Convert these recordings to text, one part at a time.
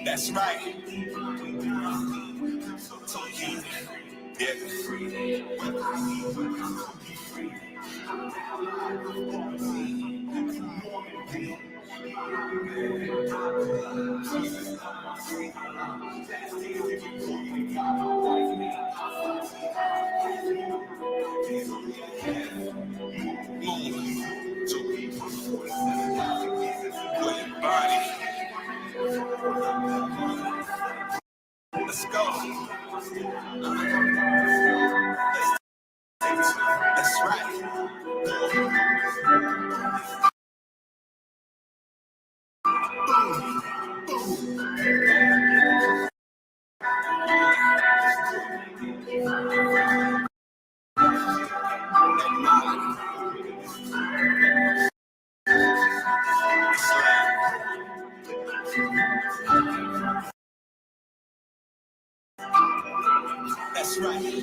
That's right. Let's go. That's right. That's right.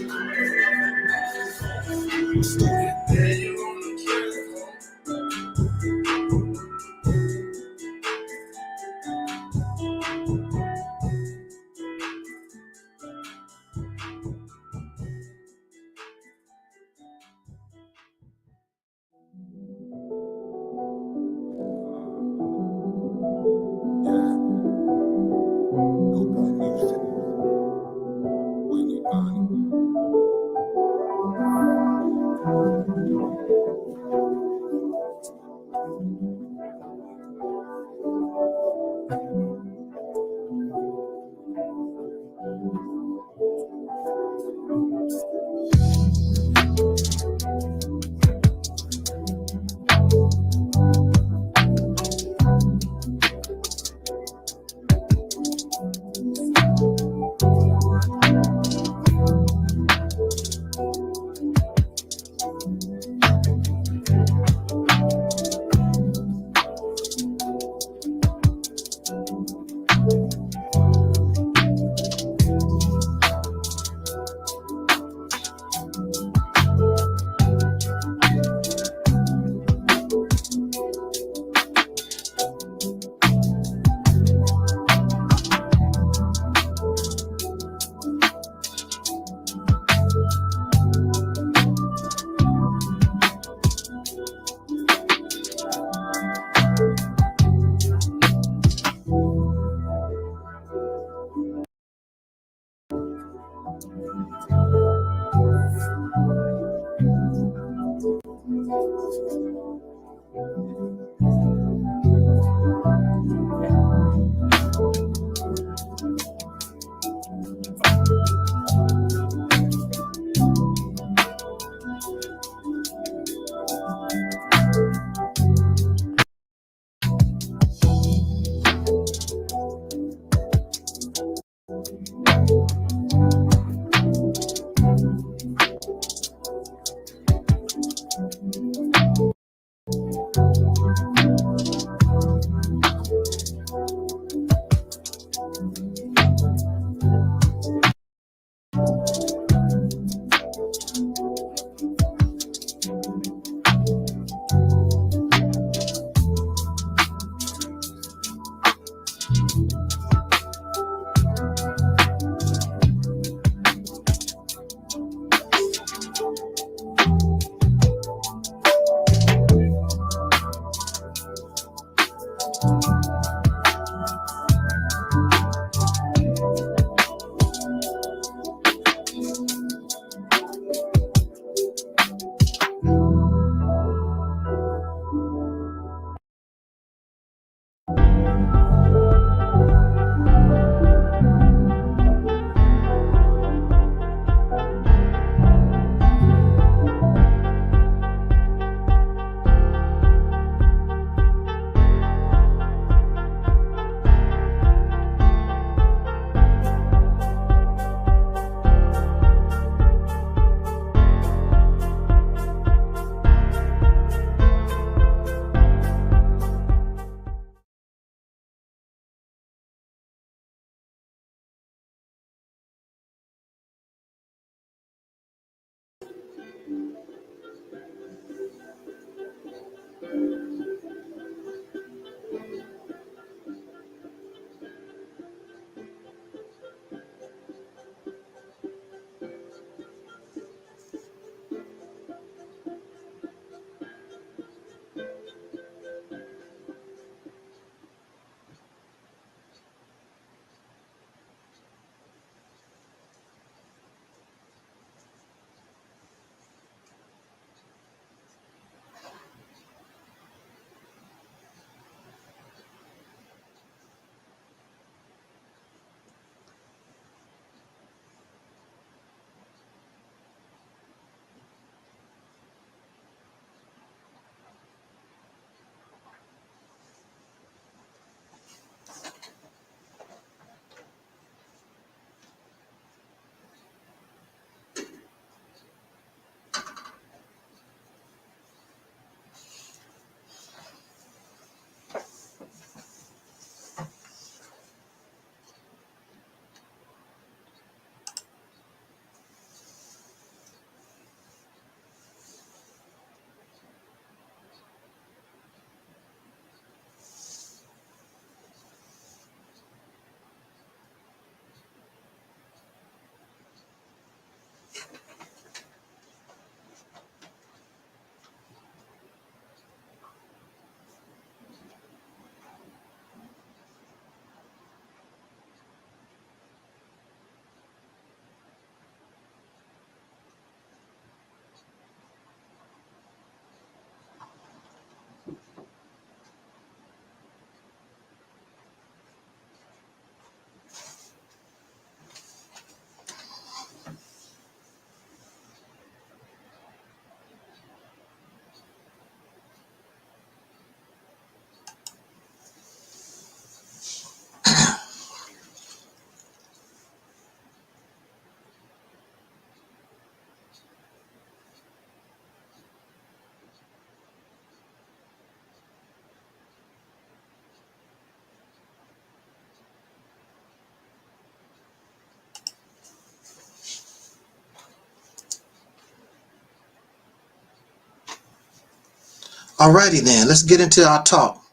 Alrighty then, let's get into our talk.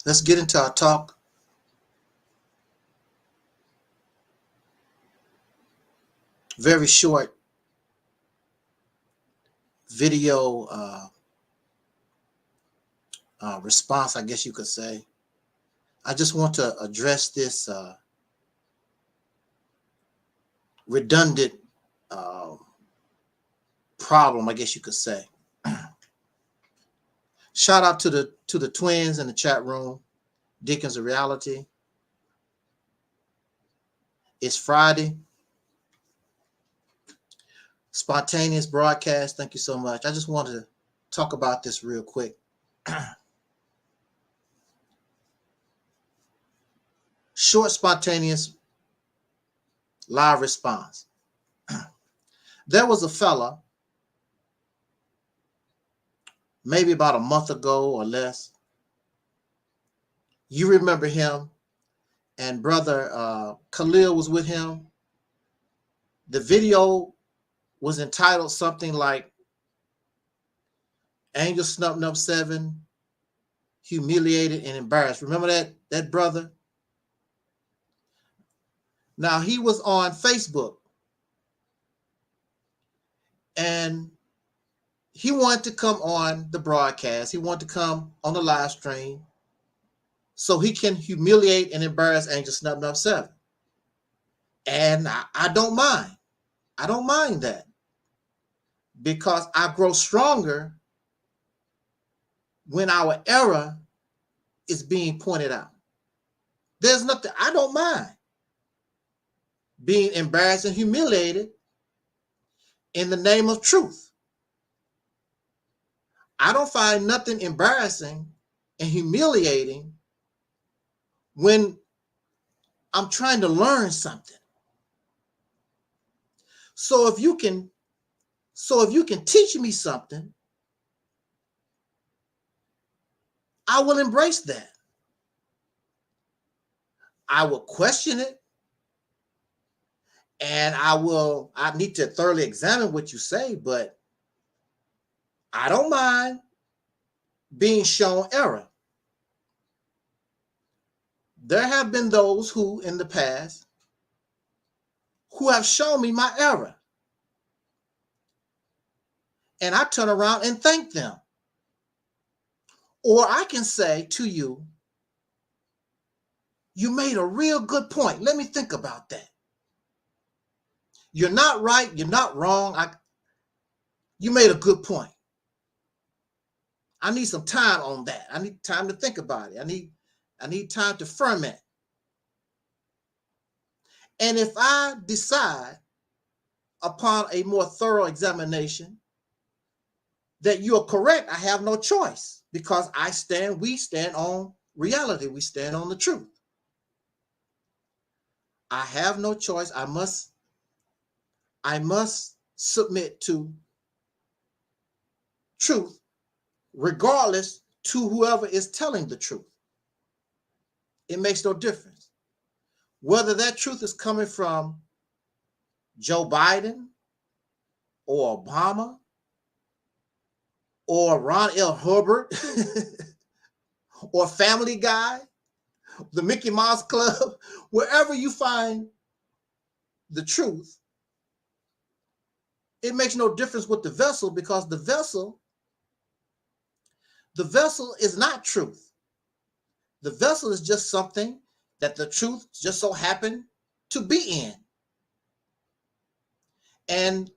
Let's get into our talk. Very short video response, I guess you could say. I just want to address this redundant problem, I guess you could say. Shout out to the twins in the chat room. Dickens of Reality. It's Friday. Spontaneous broadcast. Thank you so much. I just wanted to talk about this real quick. Short, spontaneous live response. There was a fella, maybe about a month ago or less. You remember him, and brother Khalil was with him. The video was entitled something like Angelsnupnup7. humiliated, and embarrassed. Remember that brother? Now, he was on Facebook, and he wanted to come on the broadcast. He wanted to come on the live stream so he can humiliate and embarrass Angelsnupnup7. And I don't mind. I don't mind that, because I grow stronger when our error is being pointed out. There's nothing, I don't mind being embarrassed and humiliated in the name of truth. I don't find nothing embarrassing and humiliating when I'm trying to learn something. So if you can teach me something, I will embrace that. I will question it, and I need to thoroughly examine what you say, but I don't mind being shown error. There have been those who in the past who have shown me my error, and I turn around and thank them. Or I can say to you, you made a real good point. Let me think about that. You're not right. You're not wrong. You made a good point. I need some time on that. I need time to think about it. I need time to ferment. And if I decide upon a more thorough examination that you are correct, I have no choice, because we stand on reality. We stand on the truth. I have no choice. I must submit to truth, regardless to whoever is telling the truth. It makes no difference. Whether that truth is coming from Joe Biden or Obama or Ron L. Hubbard or Family Guy, the Mickey Mouse Club, wherever you find the truth, it makes no difference with the vessel, because the vessel is not truth. The vessel is just something that the truth just so happened to be in. And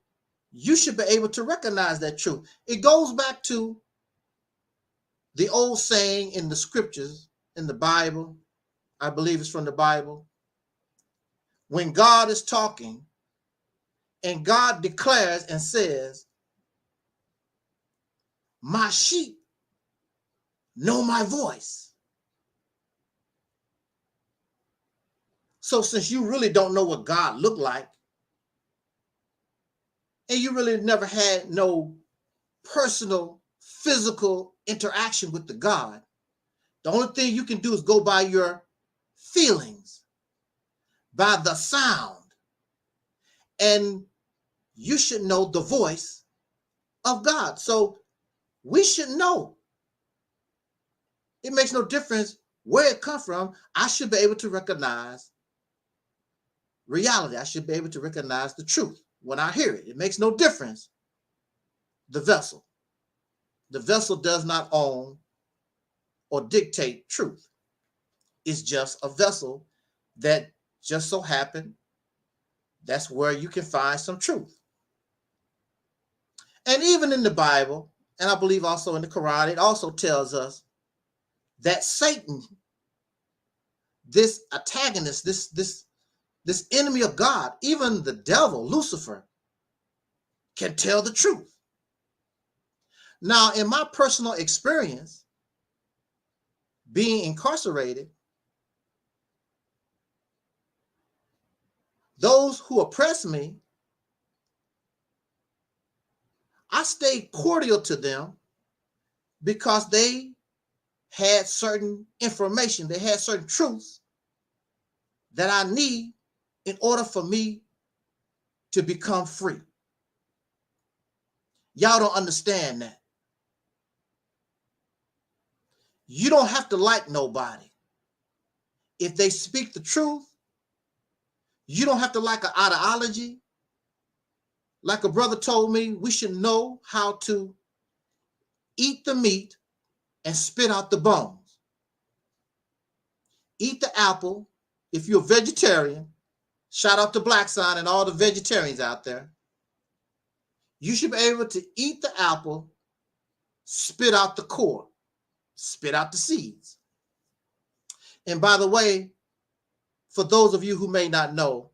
you should be able to recognize that truth. It goes back to the old saying in the scriptures, in the Bible. I believe it's from the Bible. When God is talking and God declares and says, my sheep know my voice. So since you really don't know what God looked like, and you really never had no personal, physical interaction with the God, the only thing you can do is go by your feelings, by the sound. And you should know the voice of God. So we should know. It makes no difference where it comes from. I should be able to recognize reality. I should be able to recognize the truth when I hear it. It makes no difference. The vessel. The vessel does not own or dictate truth. It's just a vessel that just so happened that's where you can find some truth. And even in the Bible, and I believe also in the Quran, it also tells us that Satan, this antagonist, this enemy of God, even the devil, Lucifer, can tell the truth. Now, in my personal experience, being incarcerated, those who oppress me, I stayed cordial to them because they had certain information, they had certain truths that I need in order for me to become free. Y'all don't understand that. You don't have to like nobody. If they speak the truth, you don't have to like an ideology. Like a brother told me, we should know how to eat the meat and spit out the bones. Eat the apple. If you're a vegetarian, shout out to Black Sign and all the vegetarians out there. You should be able to eat the apple, spit out the core, spit out the seeds. And by the way, for those of you who may not know,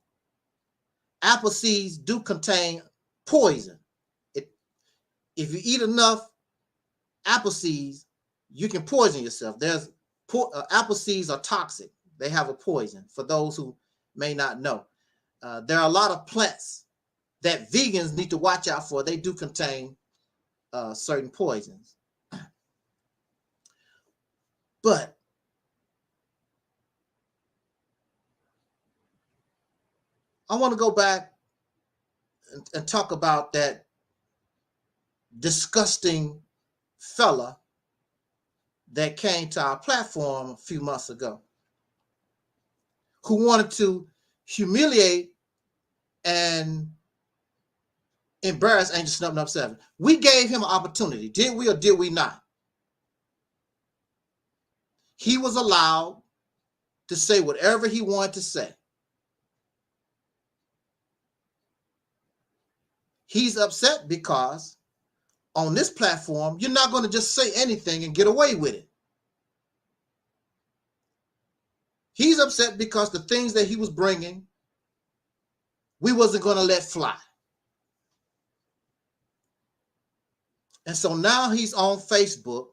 apple seeds do contain poison. If you eat enough apple seeds, you can poison yourself. Apple seeds are toxic. They have a poison, for those who may not know. There are a lot of plants that vegans need to watch out for. They do contain certain poisons. But I want to go back and talk about that disgusting fella that came to our platform a few months ago, who wanted to humiliate and embarrass Angelsnupnup7. We gave him an opportunity. Did we or did we not? He was allowed to say whatever he wanted to say. He's upset because on this platform, you're not going to just say anything and get away with it. He's upset because the things that he was bringing, we wasn't going to let fly. And so now he's on Facebook,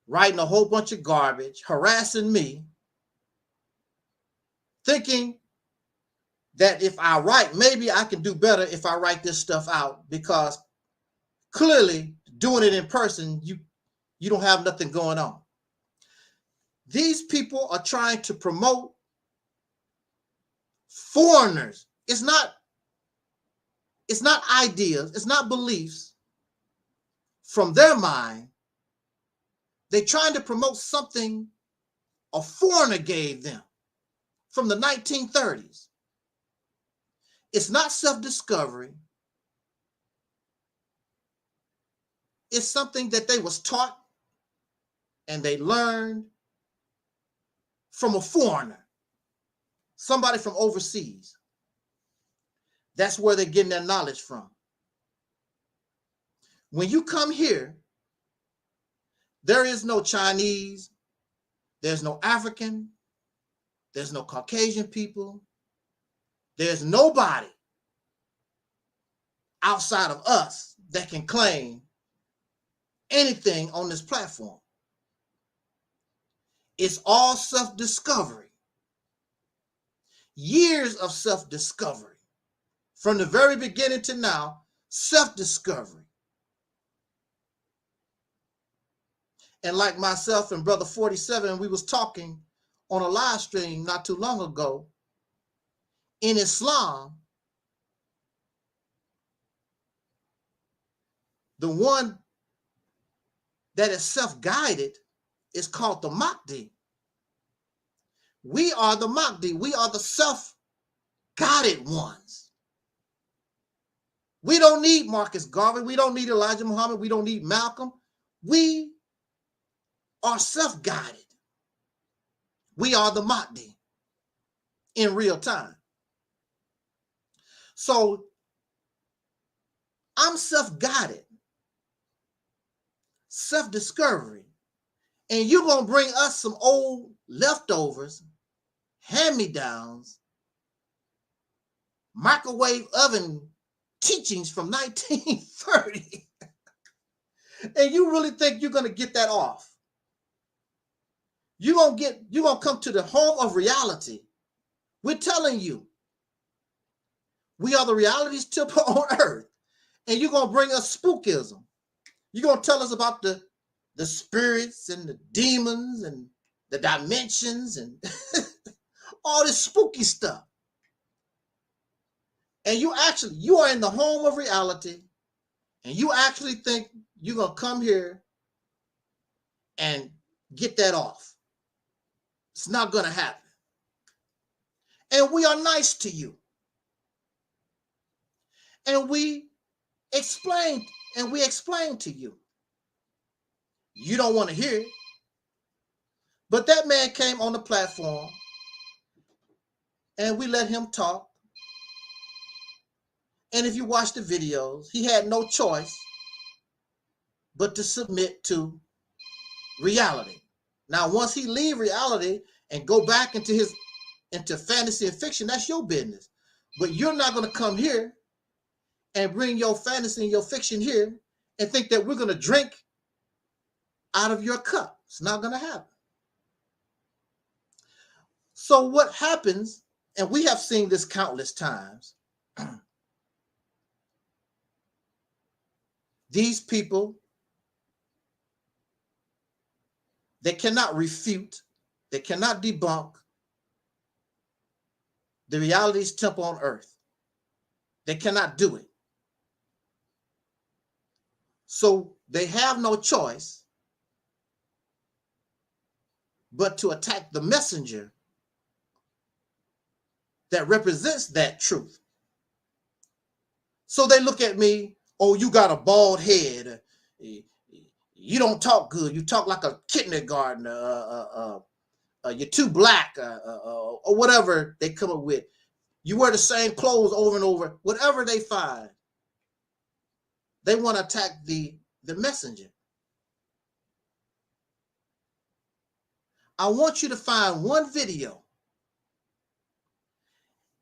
writing a whole bunch of garbage, harassing me, thinking that if I write, maybe I can do better if I write this stuff out, because clearly doing it in person, you don't have nothing going on. These people are trying to promote foreigners. It's not ideas, it's not beliefs from their mind. They're trying to promote something a foreigner gave them from the 1930s. It's not self-discovery. It's something that they was taught and they learned from a foreigner, somebody from overseas. That's where they're getting their knowledge from. When you come here, there is no Chinese, there's no African, there's no Caucasian people, there's nobody outside of us that can claim anything on this platform. It's all self-discovery. Years of self-discovery. From the very beginning to now, self-discovery. And like myself and Brother 47, we was talking on a live stream not too long ago. In Islam, the one that is self-guided is called the Mahdi. We are the Mahdi. We are the self-guided ones. We don't need Marcus Garvey. We don't need Elijah Muhammad. We don't need Malcolm. We are self-guided. We are the Mahdi in real time. So I'm self-guided, self-discovery, and you're going to bring us some old leftovers, hand-me-downs, microwave oven teachings from 1930. And you really think you're going to get that off? You're going to come to the home of reality. We're telling you, we are the reality's tip on earth. And you're going to bring us spookism. You're going to tell us about the spirits and the demons and the dimensions and all this spooky stuff. And you are in the home of reality, and you actually think you're going to come here and get that off. It's not going to happen. And we are nice to you. And we explain to you. You don't want to hear it. But that man came on the platform and we let him talk. And if you watch the videos, he had no choice but to submit to reality. Now, once he leave reality and go back into fantasy and fiction, that's your business. But you're not going to come here and bring your fantasy and your fiction here and think that we're going to drink out of your cup. It's not going to happen. So what happens, and we have seen this countless times, these people, they cannot refute, they cannot debunk the reality's temple on earth. They cannot do it. So they have no choice but to attack the messenger that represents that truth. So they look at me, oh, you got a bald head. You don't talk good. You talk like a kindergartner. You're too black, or whatever they come up with. You wear the same clothes over and over. Whatever they find, they want to attack the messenger. I want you to find one video,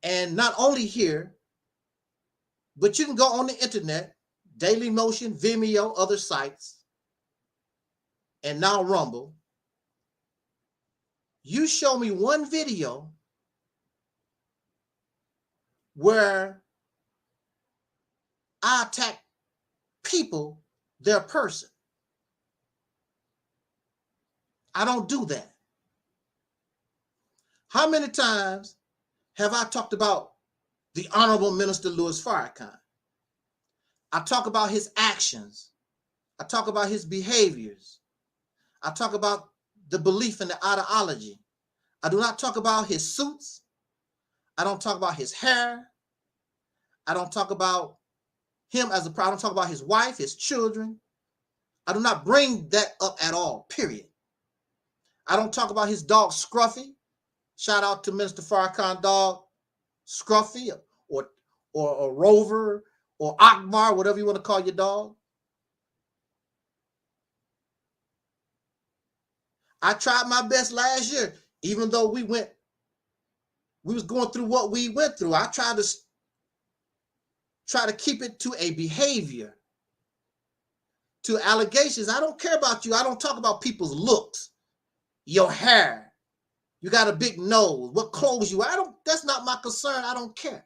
and not only here, but you can go on the internet, Daily Motion, Vimeo, other sites, and now Rumble. You show me one video where I attack people, their person. I don't do that. How many times have I talked about the Honorable Minister Louis Farrakhan? I talk about his actions. I talk about his behaviors. I talk about the belief in the ideology. I do not talk about his suits. I don't talk about his hair. I don't talk about him as a problem. I don't talk about his wife, his children. I do not bring that up at all, period. I don't talk about his dog, Scruffy. Shout out to Minister Farrakhan dog, Scruffy, or Rover, or Akbar, whatever you want to call your dog. I tried my best last year, even though we was going through what we went through. I tried to keep it to a behavior, to allegations. I don't care about you. I don't talk about people's looks, your hair. You got a big nose, what clothes you wear. That's not my concern. I don't care.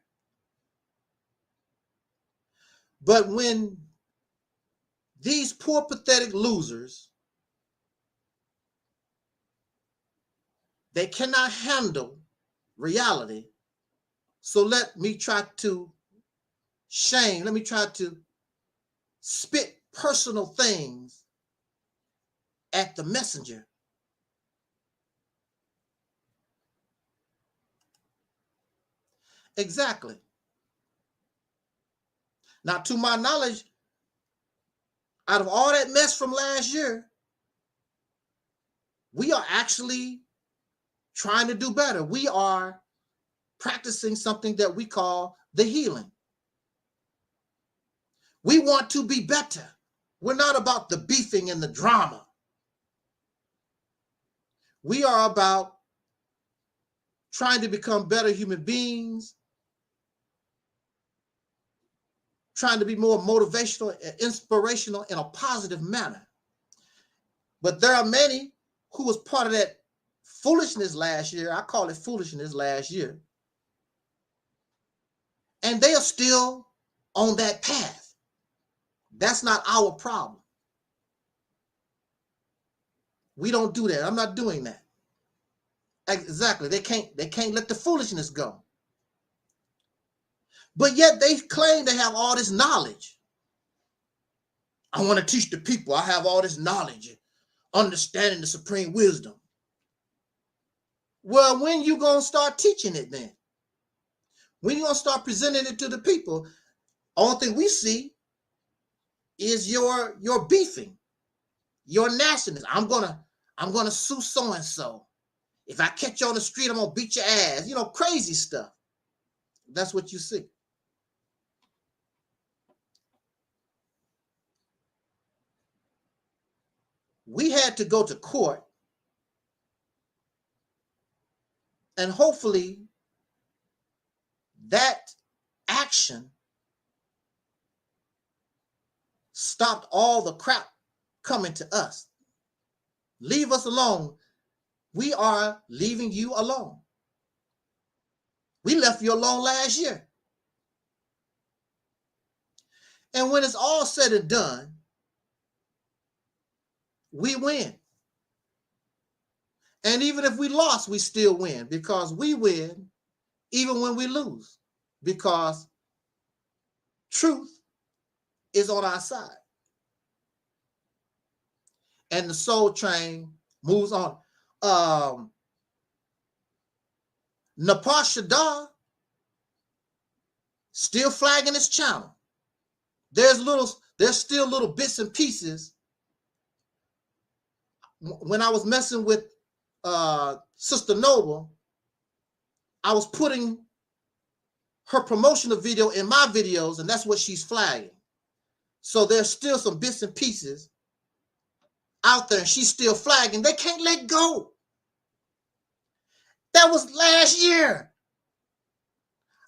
But when these poor, pathetic losers, they cannot handle reality. So let me try to spit personal things at the messenger. Exactly. Now, to my knowledge, out of all that mess from last year, we are actually trying to do better. We are practicing something that we call the healing. We want to be better. We're not about the beefing and the drama. We are about trying to become better human beings, trying to be more motivational and inspirational in a positive manner. But there are many who was part of that foolishness last year. I call it foolishness last year. And they are still on that path. That's not our problem. We don't do that. I'm not doing that. Exactly. They can't let the foolishness go. But yet they claim they have all this knowledge. I want to teach the people. I have all this knowledge. understanding the supreme wisdom. Well, when you gonna start teaching it then? When you gonna start presenting it to the people? Only thing we see is your beefing, your nastiness. I'm gonna sue so and so. If I catch you on the street, I'm gonna beat your ass. You know, crazy stuff. That's what you see. We had to go to court, and hopefully that action stopped all the crap coming to us. Leave us alone. We are leaving you alone. We left you alone last year. And when it's all said and done, we win. And even if we lost, we still win, because we win even when we lose, because truth is on our side. And the soul train moves on. Napashada still flagging his channel. There's still little bits and pieces. When I was messing with Sister Noble, I was putting her promotional video in my videos, and that's what she's flagging. So there's still some bits and pieces out there, and she's still flagging. They can't let go. That was last year.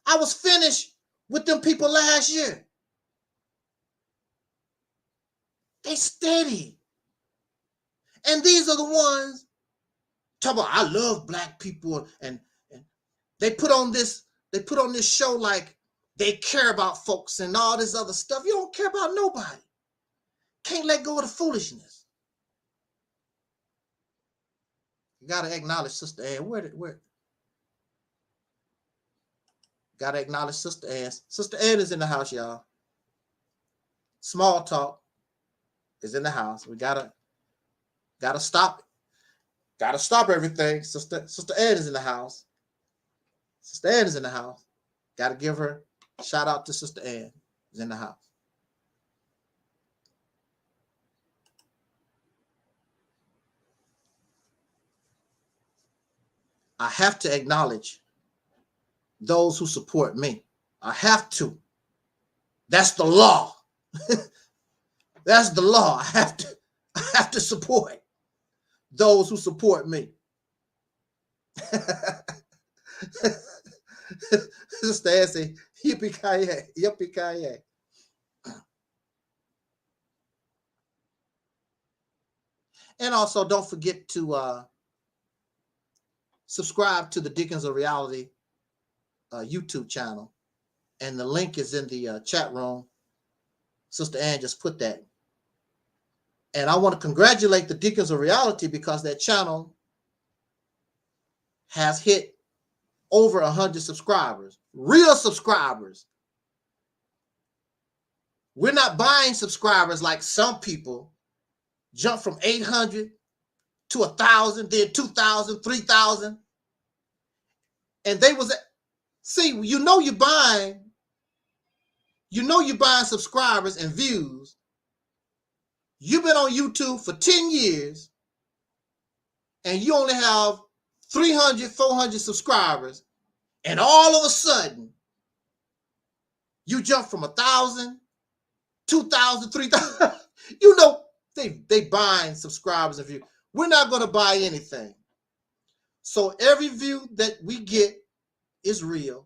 I was finished with them people last year. They steady. And these are the ones talk about, I love black people, and they put on this show like they care about folks and all this other stuff. You don't care about nobody. Can't let go of the foolishness. You gotta acknowledge Sister Ann. Where? Gotta acknowledge Sister Ann. Sister Ann is in the house, y'all. Small Talk is in the house. We gotta stop it. Gotta stop everything. Sister Ann is in the house. Sister Ann is in the house. Gotta give her a shout out to Sister Ann is in the house. I have to acknowledge those who support me. I have to. That's the law. That's the law. I have to support those who support me. Sister Ann say, yippee-ki-yay, yippee-ki-yay. And also, don't forget to subscribe to the Deacons of Reality YouTube channel. And the link is in the chat room. Sister Ann just put that. And I want to congratulate the Deacons of Reality, because that channel has hit over 100 subscribers, real subscribers. We're not buying subscribers like some people jump from 800 to 1,000, then 2,000, 3,000. And they was, see, you know you're buying subscribers and views. You've been on YouTube for 10 years and you only have 300, 400 subscribers. And all of a sudden, you jump from 1,000, 2,000, 3,000. You know, they buying subscribers and views. We're not going to buy anything. So every view that we get is real.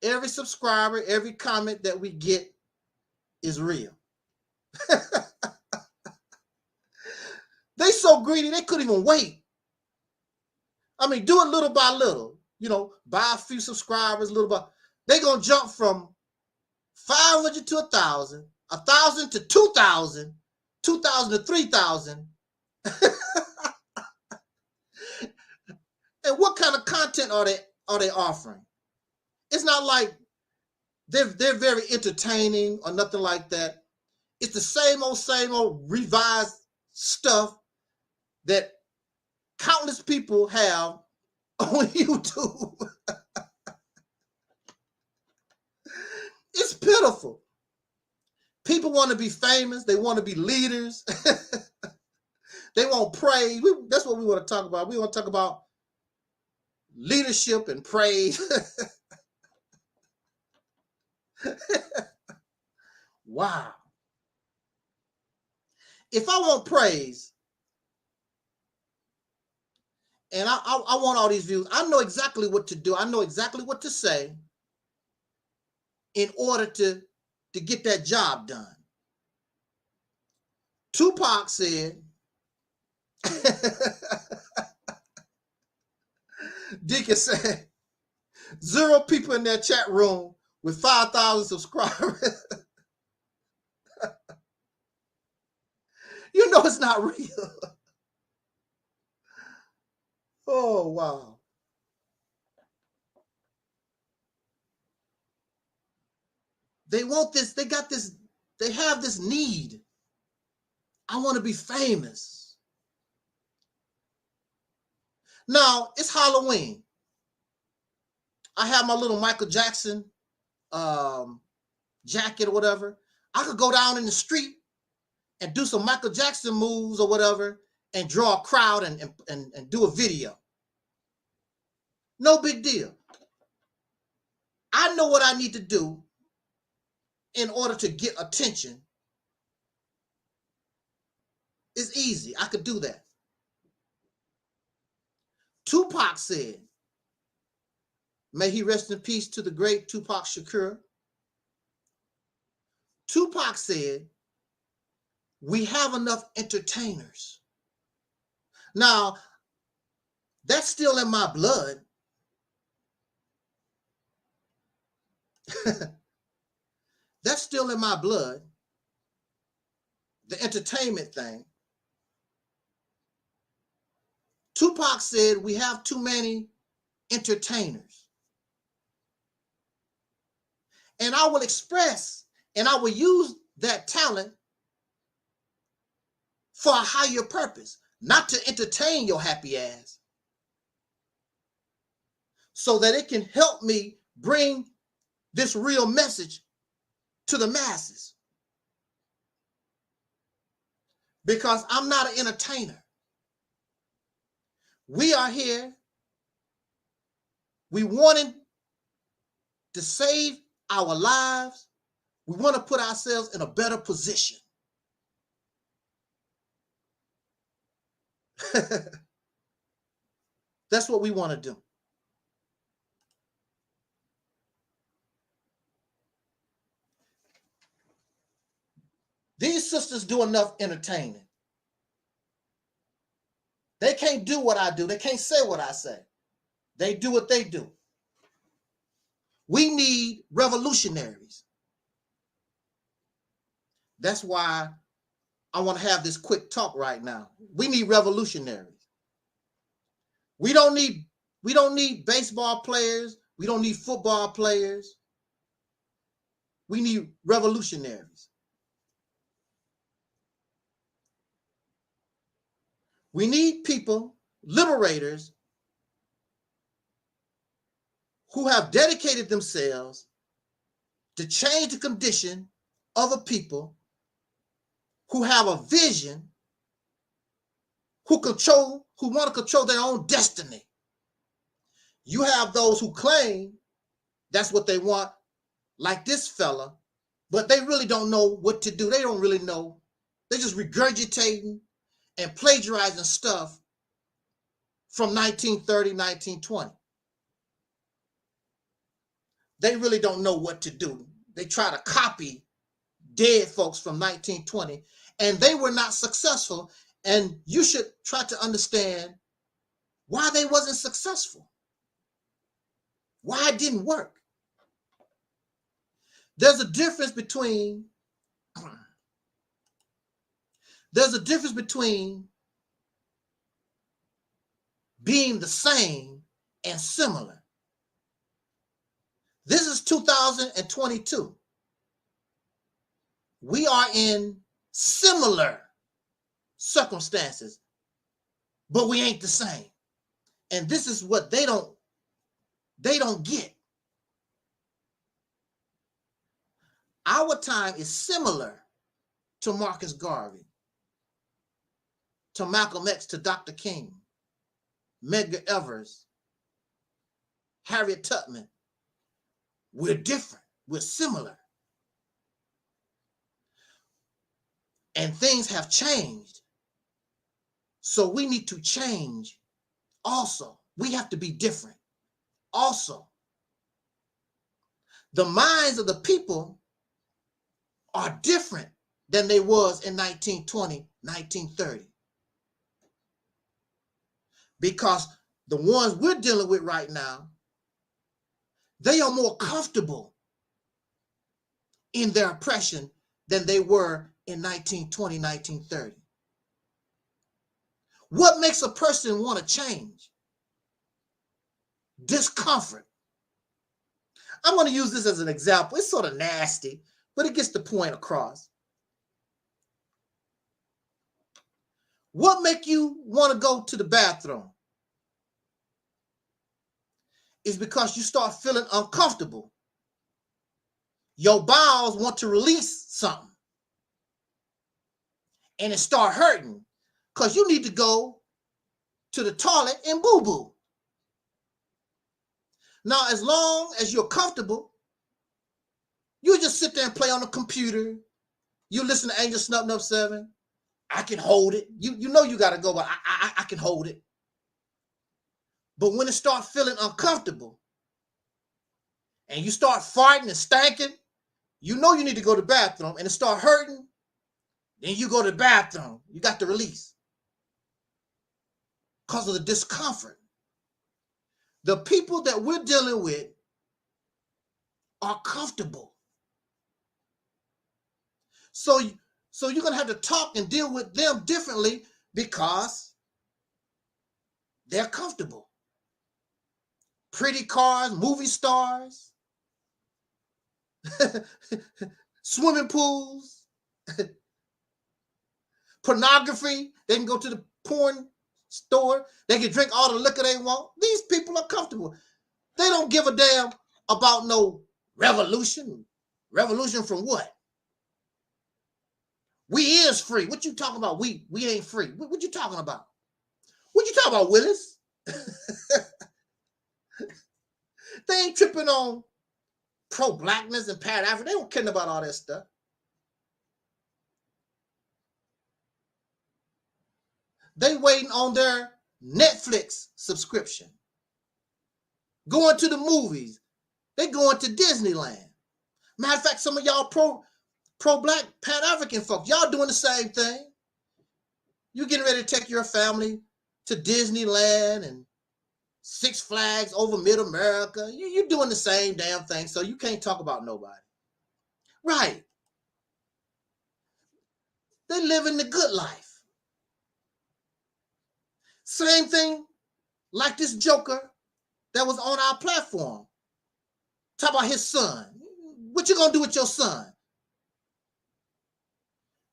Every subscriber, every comment that we get is real. They so greedy, they couldn't even wait. I mean, do it little by little. You know, buy a few subscribers, little by. They're going to jump from 500 to 1,000, 1,000 to 2,000, 2,000 to 3,000. And what kind of content are they offering? It's not like they're very entertaining or nothing like that. It's the same old revised stuff that countless people have on YouTube. It's pitiful. People want to be famous. They want to be leaders. They want praise. That's what we want to talk about. We want to talk about leadership and praise. Wow. If I want praise and I want all these views, I know exactly what to do. I know exactly what to say in order to get that job done. Tupac said, Deacon said, 0 people in that chat room with 5,000 subscribers. You know it's not real. Oh, wow. They want this. They got this. They have this need. I want to be famous. Now, it's Halloween. I have my little Michael Jackson jacket or whatever. I could go down in the street and do some Michael Jackson moves or whatever and draw a crowd and do a video. No big deal. I know what I need to do in order to get attention. It's easy. I could do that. Tupac said, may he rest in peace to the great Tupac Shakur. Tupac said, we have enough entertainers. Now, that's still in my blood. That's still in my blood. The entertainment thing. Tupac said we have too many entertainers. And I will express and I will use that talent for a higher purpose, not to entertain your happy ass, so that it can help me bring this real message to the masses. Because I'm not an entertainer. We are here. We wanted to save our lives. We want to put ourselves in a better position. That's what we want to do. These sisters do enough entertaining. They can't do what I do. They can't say what I say. They do what they do. We need revolutionaries. That's why I want to have this quick talk right now. We need revolutionaries. We don't need baseball players. We don't need football players. We need revolutionaries. We need people, liberators, who have dedicated themselves to change the condition of a people, who have a vision, who want to control their own destiny. You have those who claim that's what they want, like this fella, but they really don't know what to do. They don't really know. They're just regurgitating and plagiarizing stuff from 1930, 1920. They really don't know what to do. They try to copy dead folks from 1920, and they were not successful. And you should try to understand why they wasn't successful, why it didn't work. There's a difference between being the same and similar. This is 2022. We are in similar circumstances. but we ain't the same. And this is what they don't get. Our time is similar to Marcus Garvey, to Malcolm X, to Dr. King, Medgar Evers, Harriet Tubman. We're different. We're similar. And things have changed. So we need to change also. We have to be different also. The minds of the people are different than they was in 1920, 1930. Because the ones we're dealing with right now, they are more comfortable in their oppression than they were in 1920, 1930. What makes a person want to change? Discomfort. I'm going to use this as an example. It's sort of nasty, but it gets the point across. What make you want to go to the bathroom? Is because you start feeling uncomfortable. Your bowels want to release something. And it start hurting because you need to go to the toilet and boo-boo. Now, as long as you're comfortable, you just sit there and play on the computer. You listen to Angelsnupnup7. I can hold it. You know you got to go, but I can hold it. But when it starts feeling uncomfortable and you start farting and stanking, you know you need to go to the bathroom, and it start hurting, then you go to the bathroom. You got the release because of the discomfort. The people that we're dealing with are comfortable. So you're going to have to talk and deal with them differently because they're comfortable. Pretty cars, movie stars, swimming pools, pornography. They can go to the porn store. They can drink all the liquor they want. These people are comfortable. They don't give a damn about no revolution. Revolution from what? We is free. What you talking about? We ain't free. What you talking about? What you talking about, Willis? They ain't tripping on pro-blackness and Pan-African. They don't care about all that stuff. They waiting on their Netflix subscription. Going to the movies. They going to Disneyland. Matter of fact, some of y'all pro-black Pan-African folks, y'all doing the same thing. You getting ready to take your family to Disneyland and Six Flags over Mid-America. You're doing the same damn thing, so you can't talk about nobody. Right. They living the good life. Same thing like this joker that was on our platform. Talk about his son. What you gonna do with your son?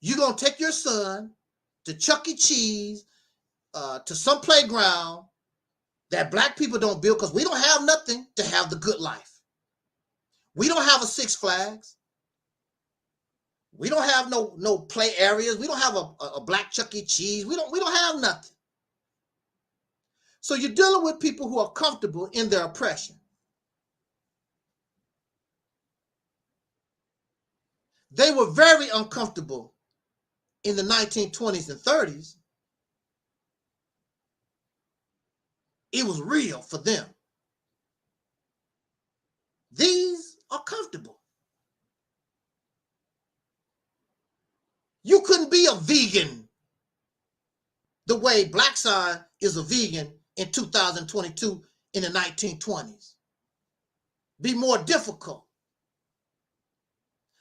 You gonna take your son to Chuck E. Cheese, to some playground that black people don't build because we don't have nothing to have the good life. We don't have a Six Flags. We don't have no play areas. We don't have a black Chuck E. Cheese. We don't have nothing. So you're dealing with people who are comfortable in their oppression. They were very uncomfortable in the 1920s and 30s. It was real for them. These are comfortable. You couldn't be a vegan the way Black Sign is a vegan in 2022 in the 1920s. Be more difficult.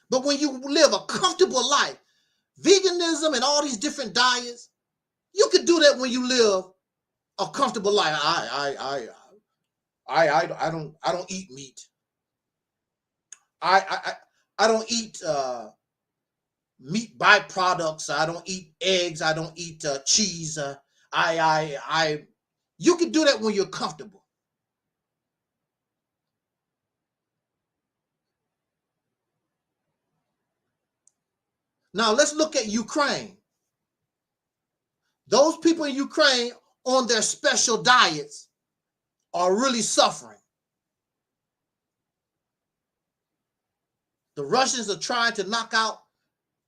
But when you live a comfortable life, veganism and all these different diets, you could do that when you live a comfortable life. I don't eat meat. I don't eat meat byproducts. I don't eat eggs. I don't eat cheese. You can do that when you're comfortable. Now let's look at Ukraine. Those people in Ukraine on their special diets are really suffering. The Russians are trying to knock out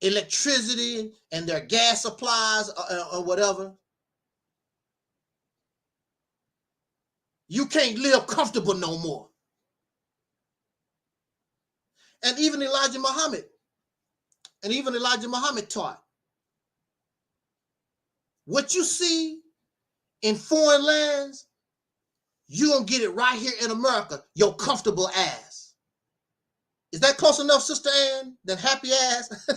electricity and their gas supplies or whatever. You can't live comfortable no more. And even Elijah Muhammad taught, what you see in foreign lands, you're going to get it right here in America, your comfortable ass. Is that close enough, Sister Ann? Than happy ass?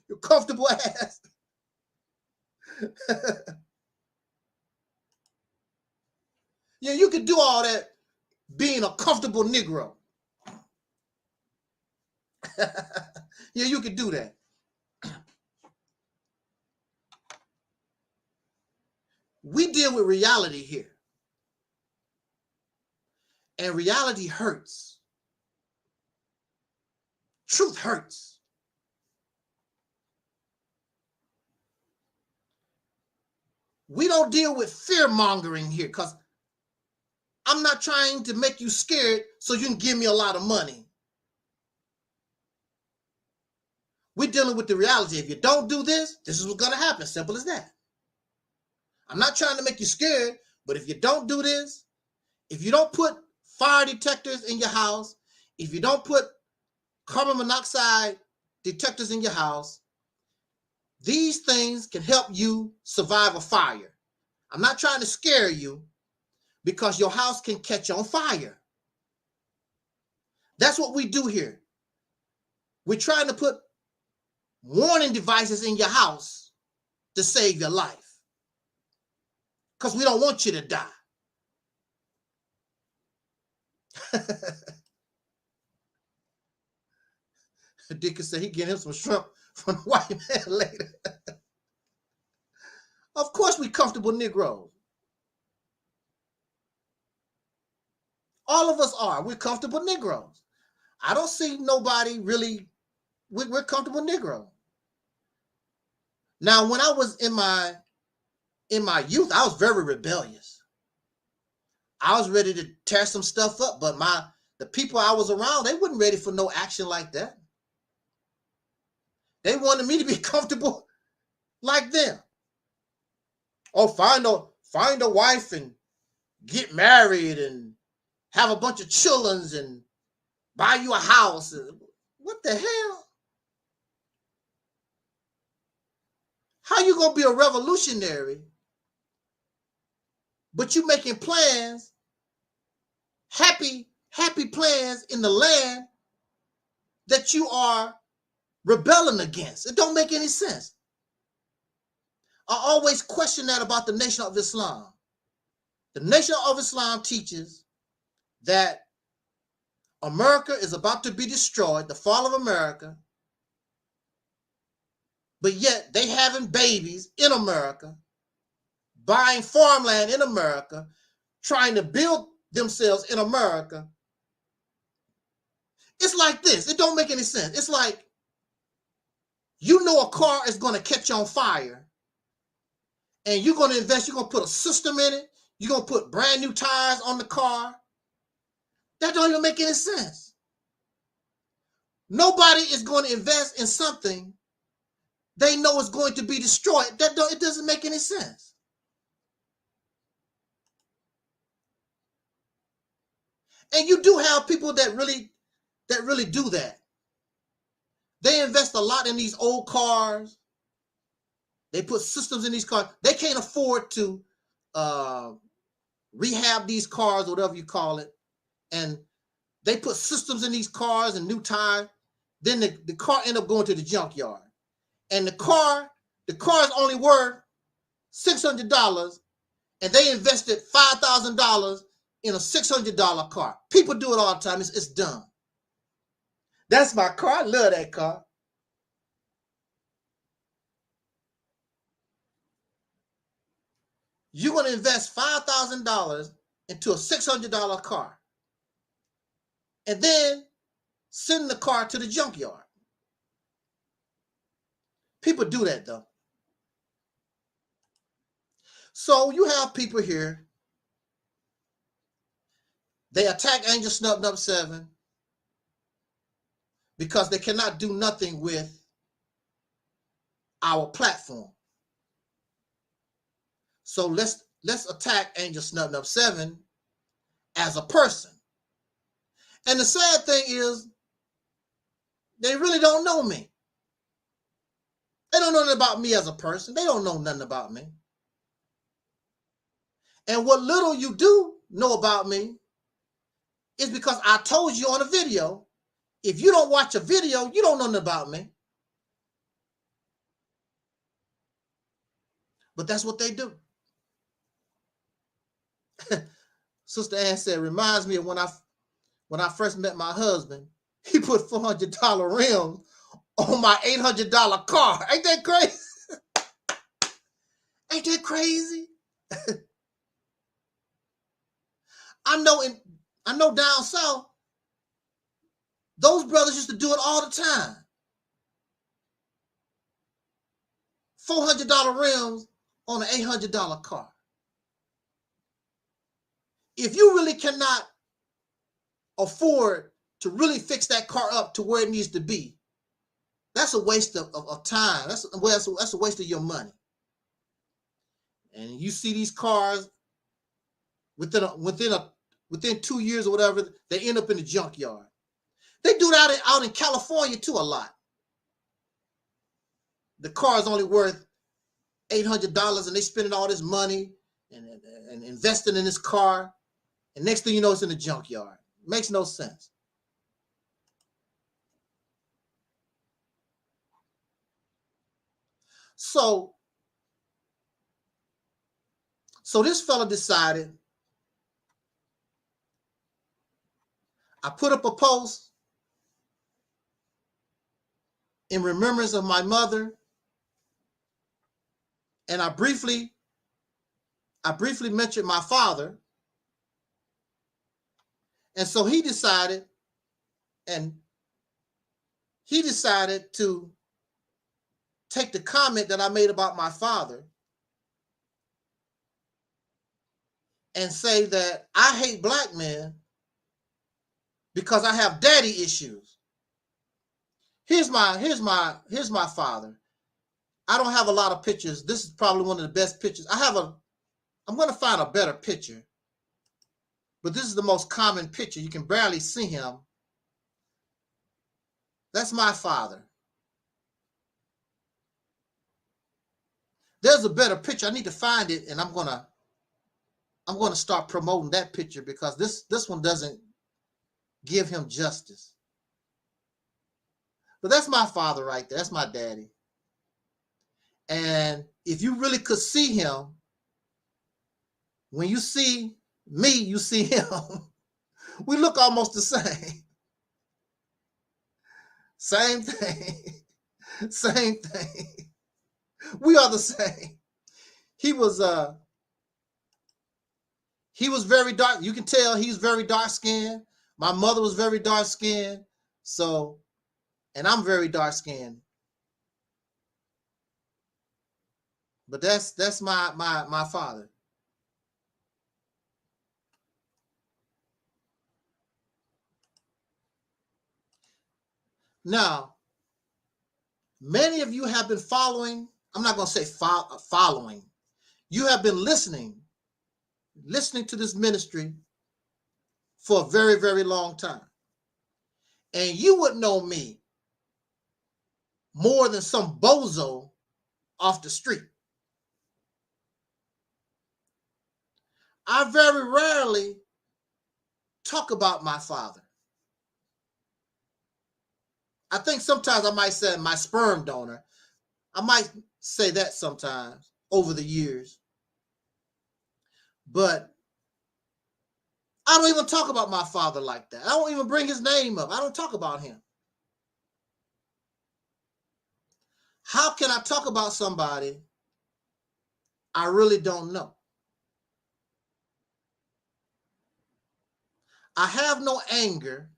Your comfortable ass. Yeah, you can do all that being a comfortable Negro. Yeah, you can do that. We deal with reality here. And reality hurts. Truth hurts. We don't deal with fear mongering here because I'm not trying to make you scared so you can give me a lot of money. We're dealing with the reality. If you don't do this, this is what's going to happen. Simple as that. I'm not trying to make you scared, but if you don't do this, if you don't put fire detectors in your house, if you don't put carbon monoxide detectors in your house, these things can help you survive a fire. I'm not trying to scare you because your house can catch on fire. That's what we do here. We're trying to put warning devices in your house to save your life because we don't want you to die. Dick said he get him some shrimp from the white man later. Of course we comfortable Negroes. All of us are. We're comfortable Negroes. I don't see nobody really, we're comfortable Negro. Now, when I was in my youth, I was very rebellious. I was ready to tear some stuff up, but the people I was around, they wasn't ready for no action like that. They wanted me to be comfortable like them. Oh, find a wife and get married and have a bunch of children and buy you a house. What the hell? How you gonna be a revolutionary, but you making plans, happy plans in the land that you are rebelling against? It don't make any sense. I always question that about the Nation of Islam. The Nation of Islam teaches that America is about to be destroyed, the fall of America, but yet they having babies in America, buying farmland in America, trying to build themselves in America. It's like this. It don't make any sense. It's like, you know a car is going to catch on fire, and you're going to invest, you're going to put a system in it, you're going to put brand new tires on the car. That don't even make any sense. Nobody is going to invest in something they know is going to be destroyed. It doesn't make any sense. And you do have people that really do that. They invest a lot in these old cars. They put systems in these cars. They can't afford to rehab these cars, whatever you call it. And they put systems in these cars and new tires. Then the car end up going to the junkyard. And the car is only worth $600, and they invested $5,000 in a $600 car. People do it all the time. It's dumb. That's my car. I love that car. you're going to invest $5,000 into a $600 car and then send the car to the junkyard. People do that though. So you have people here, they attack Angelsnupnup7 because they cannot do nothing with our platform. So let's attack Angelsnupnup7 as a person. And the sad thing is, they really don't know me. They don't know nothing about me as a person. They don't know nothing about me. And what little you do know about me is because I told you on a video. If you don't watch a video, you don't know nothing about me. But that's what they do. Sister Ann said, reminds me of when I first met my husband. He put $400 rims on my $800 car. Ain't that crazy? Ain't that crazy? I know down south, those brothers used to do it all the time. $400 rims on an $800 car. If you really cannot afford to really fix that car up to where it needs to be, that's a waste of time. That's a waste of your money. And you see these cars within 2 years or whatever, they end up in the junkyard. They do that out in California too a lot. The car is only worth $800 and they spending all this money and investing in this car. And next thing you know, it's in the junkyard. Makes no sense. So this fella decided, I put up a post in remembrance of my mother, and I briefly mentioned my father. And so he decided to take the comment that I made about my father and say that I hate black men because I have daddy issues. Here's my father. I don't have a lot of pictures. This is probably one of the best pictures. I'm going to find a better picture. But this is the most common picture. You can barely see him. That's my father. There's a better picture. I need to find it, and I'm gonna start promoting that picture because this one doesn't give him justice. But that's my father right there. That's my daddy. And if you really could see him, when you see me, you see him. We look almost the same. Same thing. Same thing. We are the same. He was very dark. You can tell he's very dark skinned. My mother was very dark skinned. So, and I'm very dark skinned. But that's my father. Now, many of you have been following. I'm not going to say following. You have been listening to this ministry for a very, very long time. And you would know me more than some bozo off the street. I very rarely talk about my father. I think sometimes I might say my sperm donor. I might say that sometimes over the years. But I don't even talk about my father like that. I don't even bring his name up. I don't talk about him. How can I talk about somebody I really don't know? I have no anger.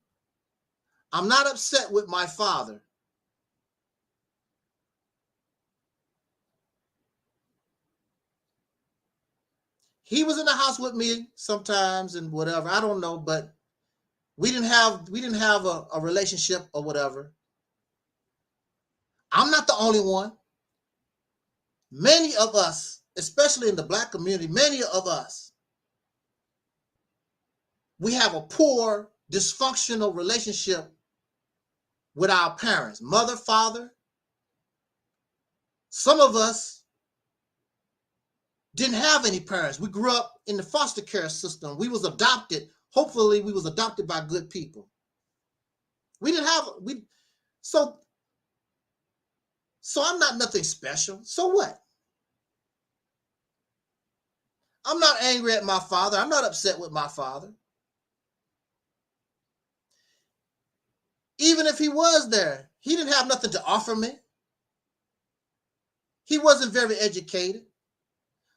I'm not upset with my father. He was in the house with me sometimes and whatever. I don't know, but we didn't have a relationship or whatever. I'm not the only one. Many of us, especially in the Black community, many of us, we have a poor, dysfunctional relationship with our parents, mother, father. Some of us didn't have any parents. We grew up in the foster care system. We was adopted. Hopefully we was adopted by good people. We didn't have, so I'm not nothing special. So what? I'm not angry at my father. I'm not upset with my father. Even if he was there, he didn't have nothing to offer me. He wasn't very educated.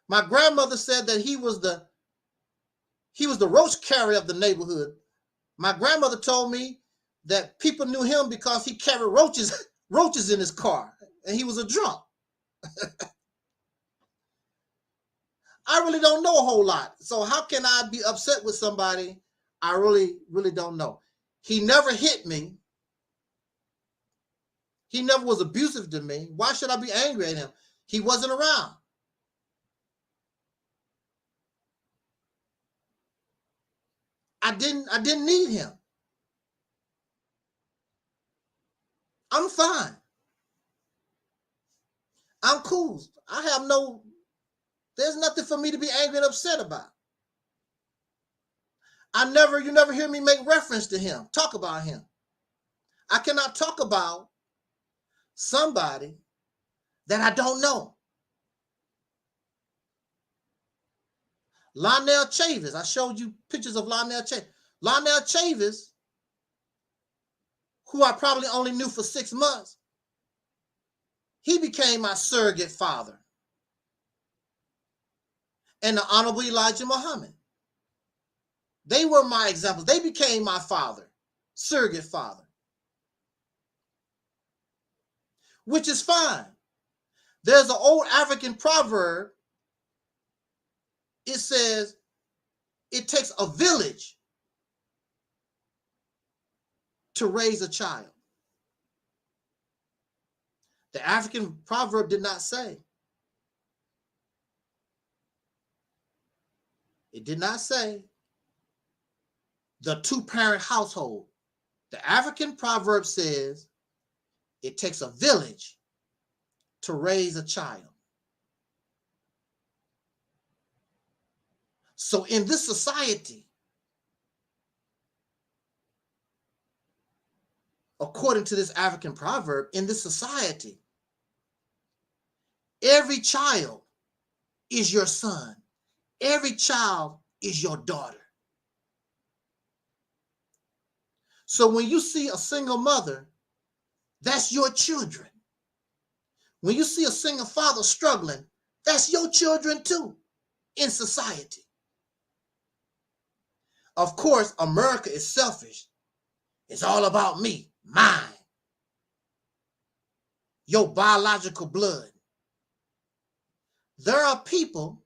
My grandmother said that he was the roach carrier of the neighborhood. My grandmother told me that people knew him because he carried roaches in his car, and he was a drunk. I really don't know a whole lot. So how can I be upset with somebody I really, really don't know? He never hit me. He never was abusive to me. Why should I be angry at him? He wasn't around. I didn't need him. I'm fine. I'm cool. There's nothing for me to be angry and upset about. You never hear me make reference to him, talk about him. I cannot talk about somebody that I don't know. Lionel Chavis, I showed you pictures of Lionel Chavis. Lionel Chavis, who I probably only knew for 6 months, he became my surrogate father. And the Honorable Elijah Muhammad. They were my examples. They became my father, surrogate father. Which is fine. There's an old African proverb. It says, it takes a village to raise a child. The African proverb did not say. It did not say the 2-parent household. The African proverb says it takes a village to raise a child. So in this society, according to this African proverb, in this society, every child is your son. Every child is your daughter. So when you see a single mother, that's your children. When you see a single father struggling, that's your children too in society. Of course, America is selfish. It's all about me, mine, your biological blood. There are people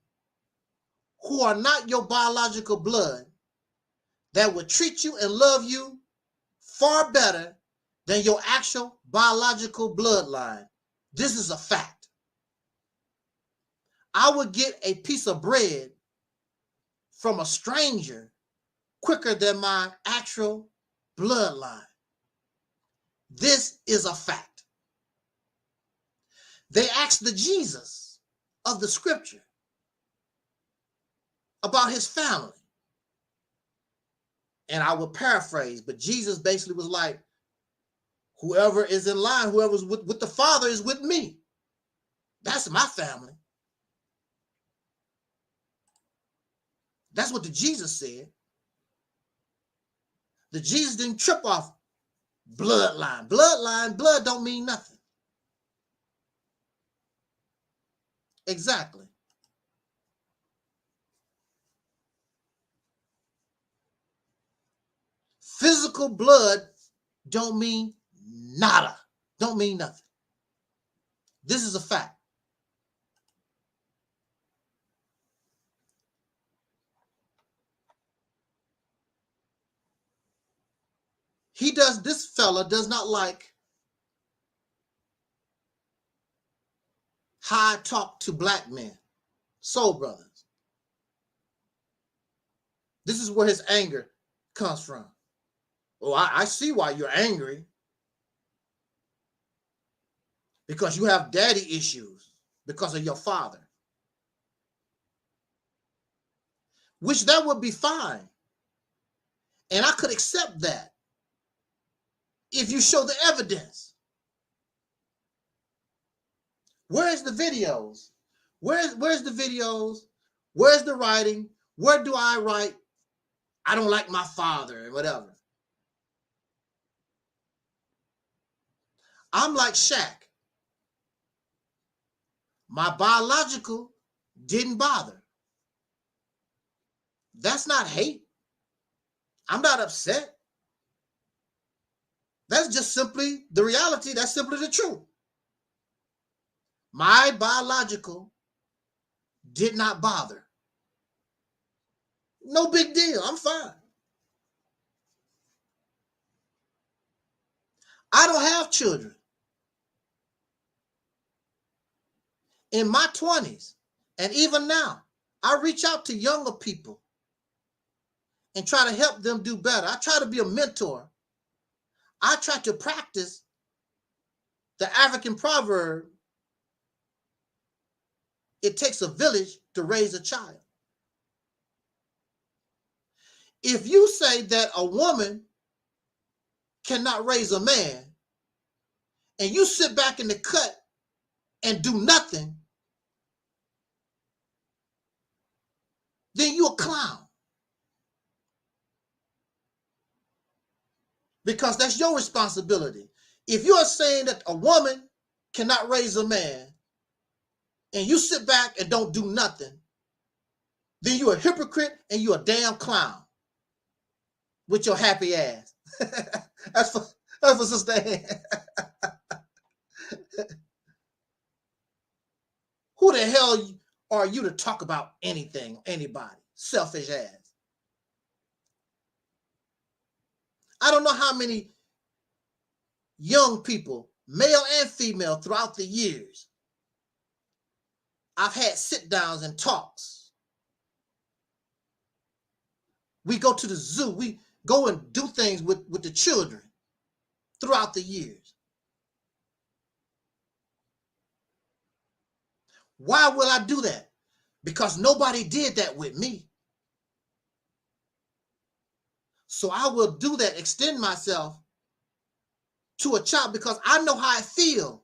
who are not your biological blood that will treat you and love you far better than your actual biological bloodline. This is a fact. I would get a piece of bread from a stranger quicker than my actual bloodline. This is a fact. They asked the Jesus of the scripture about his family. And I would paraphrase, but Jesus basically was like, whoever is in line, whoever's with the Father is with me. That's my family. That's what the Jesus said. The Jesus didn't trip off bloodline. Blood don't mean nothing. Exactly. Physical blood don't mean nada. Don't mean nothing. This is a fact. This fella does not like how I talk to black men, soul brothers. This is where his anger comes from. Oh, I see why you're angry. Because you have daddy issues because of your father. Which that would be fine. And I could accept that if you show the evidence. Where's the videos? Where's the videos? Where's the writing? Where do I write, I don't like my father, and whatever? I'm like Shaq. My biological didn't bother. That's not hate. I'm not upset. That's just simply the reality. That's simply the truth. My biological did not bother. No big deal. I'm fine. I don't have children. In my 20s, and even now, I reach out to younger people and try to help them do better. I try to be a mentor. I try to practice the African proverb, it takes a village to raise a child. If you say that a woman cannot raise a man, and you sit back in the cut and do nothing, then you're a clown. Because that's your responsibility. If you are saying that a woman cannot raise a man, and you sit back and don't do nothing, then you're a hypocrite and you're a damn clown with your happy ass. That's for Sister Ann. Who the hell are you to talk about anything, anybody? Selfish ass. I don't know how many young people, male and female, throughout the years, I've had sit downs and talks. We go to the zoo. We go and do things with the children throughout the years. Why will I do that? Because nobody did that with me. So I will do that, extend myself to a child, because I know how it feels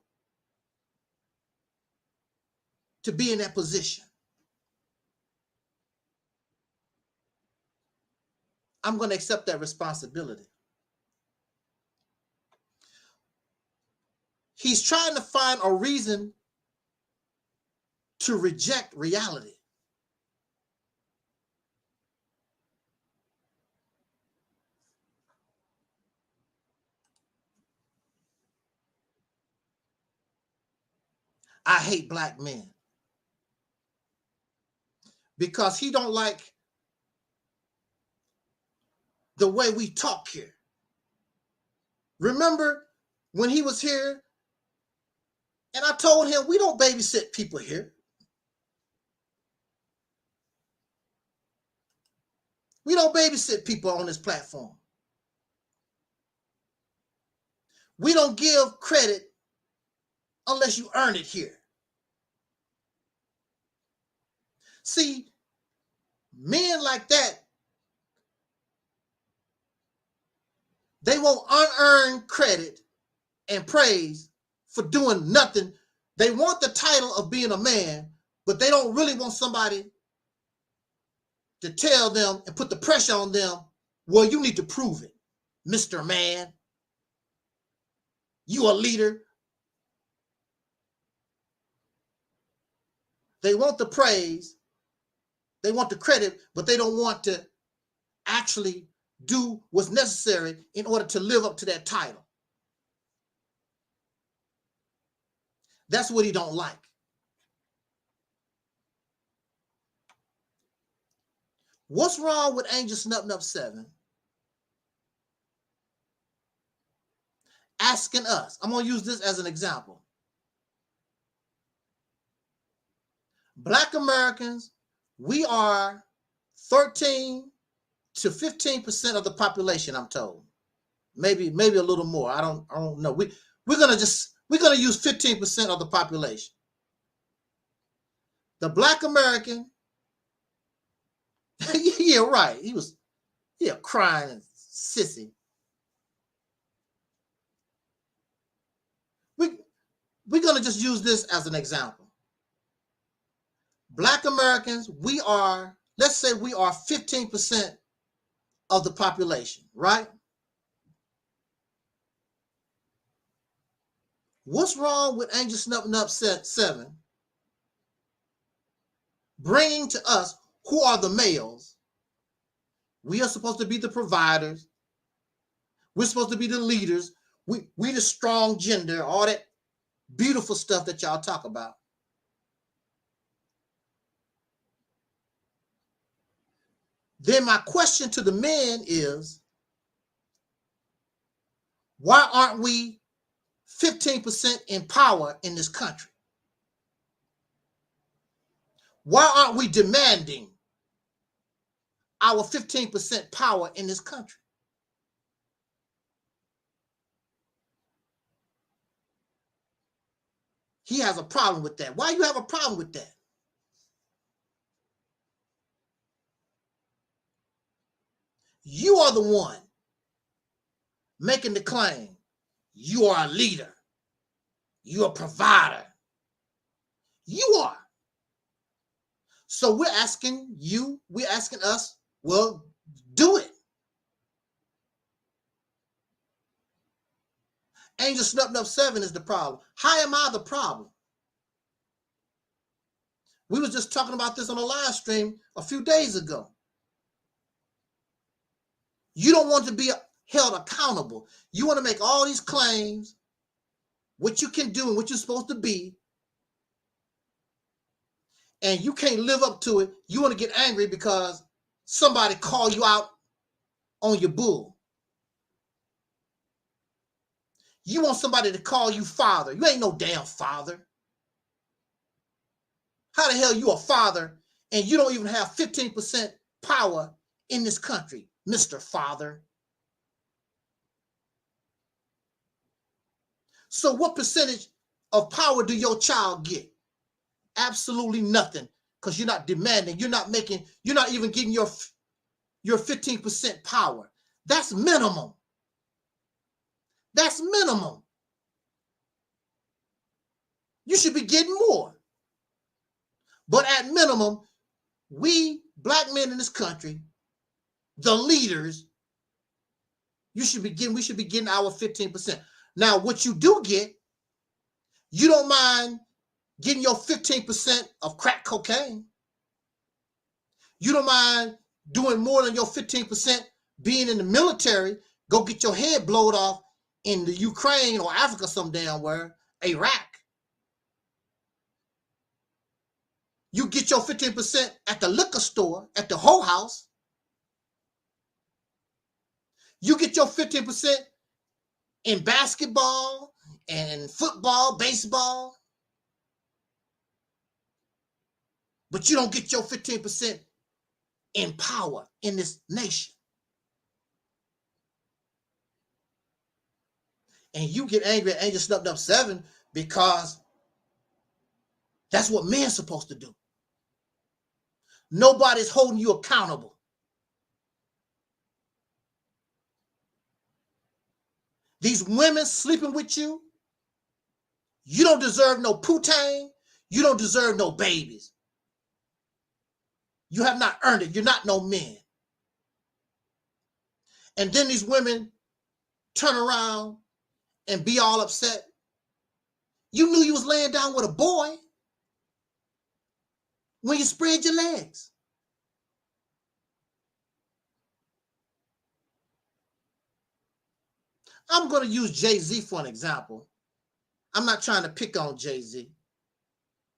to be in that position. I'm going to accept that responsibility. He's trying to find a reason to reject reality. I hate black men because he don't like the way we talk here. Remember when he was here and I told him we don't babysit people here. We don't babysit people on this platform. We don't give credit unless you earn it here. See, men like that, they want unearned credit and praise for doing nothing. They want the title of being a man, but they don't really want somebody to tell them and put the pressure on them. Well, you need to prove it, Mr. Man. You a leader. They want the praise. They want the credit, but they don't want to actually do what's necessary in order to live up to that title. That's what he don't like. What's wrong with Angelsnupnup7 asking us? I'm going to use this as an example. Black Americans, we are 13 to 15% of the population, I'm told. Maybe a little more. I don't know. We're gonna use 15% of the population. The Black American, yeah, right. He was crying and sissy. We're gonna just use this as an example. Black Americans, let's say we are 15% of the population, right? What's wrong with Angelsnupnup7 bringing to us, who are the males? We are supposed to be the providers. We're supposed to be the leaders. We the strong gender, all that beautiful stuff that y'all talk about. Then my question to the men is, why aren't we 15% in power in this country? Why aren't we demanding our 15% power in this country? He has a problem with that. Why do you have a problem with that? You are the one making the claim. You are a leader. You're a provider. You are. So we're asking us, well, do it. Angelsnupnup7 is the problem. How am I the problem? We was just talking about this on a live stream a few days ago. You don't want to be held accountable. You want to make all these claims, what you can do and what you're supposed to be, and you can't live up to it. You want to get angry because somebody called you out on your bull. You want somebody to call you father. You ain't no damn father. How the hell you a father and you don't even have 15% power in this country, Mr. Father? So what percentage of power do your child get? Absolutely nothing, because you're not demanding, you're not even getting your 15% power. That's minimum. That's minimum. You should be getting more. But at minimum, we black men in this country, the leaders, we should be getting our 15%. Now, what you do get, you don't mind getting your 15% of crack cocaine. You don't mind doing more than your 15% being in the military. Go get your head blowed off in the Ukraine or Africa some damn where, Iraq. You get your 15% at the liquor store, at the whole house. You get your 15% in basketball and football, baseball. But you don't get your 15% in power in this nation. And you get angry at Angelsnupnup7 because that's what men are supposed to do. Nobody's holding you accountable. These women sleeping with you, you don't deserve no putang. You don't deserve no babies. You have not earned it. You're not no men. And then these women turn around and be all upset. You knew you was laying down with a boy when you spread your legs. I'm going to use Jay-Z for an example. I'm not trying to pick on Jay-Z.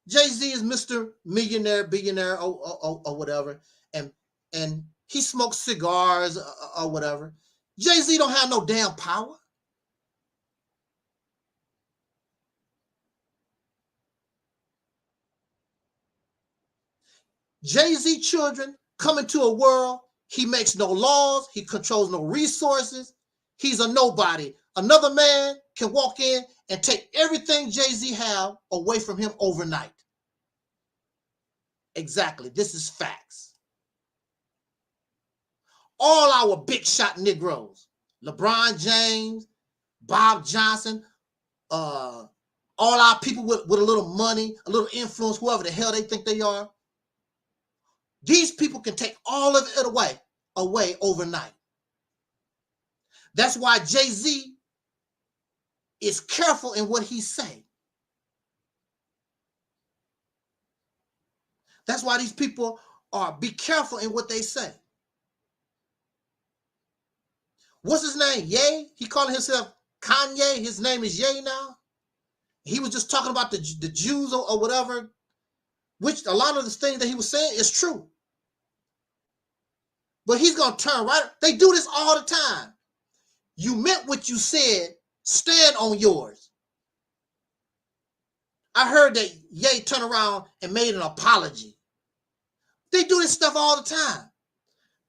Jay-Z is Mr. Millionaire, billionaire, or whatever, and he smokes cigars or whatever. Jay-Z don't have no damn power. Jay-Z children come into a world, he makes no laws, he controls no resources, he's a nobody. Another man can walk in and take everything Jay-Z have away from him overnight. Exactly, this is facts. All our big shot Negroes, LeBron James, Bob Johnson, all our people with a little money, a little influence, whoever the hell they think they are, these people can take all of it away overnight. That's why Jay-Z is careful in what he say. That's why these people be careful in what they say. What's his name? Ye? He calling himself Kanye. His name is Ye now. He was just talking about the Jews or whatever, which a lot of the things that he was saying is true. But he's going to turn right. They do this all the time. You meant what you said. Stand on yours. I heard that Ye turned around and made an apology. They do this stuff all the time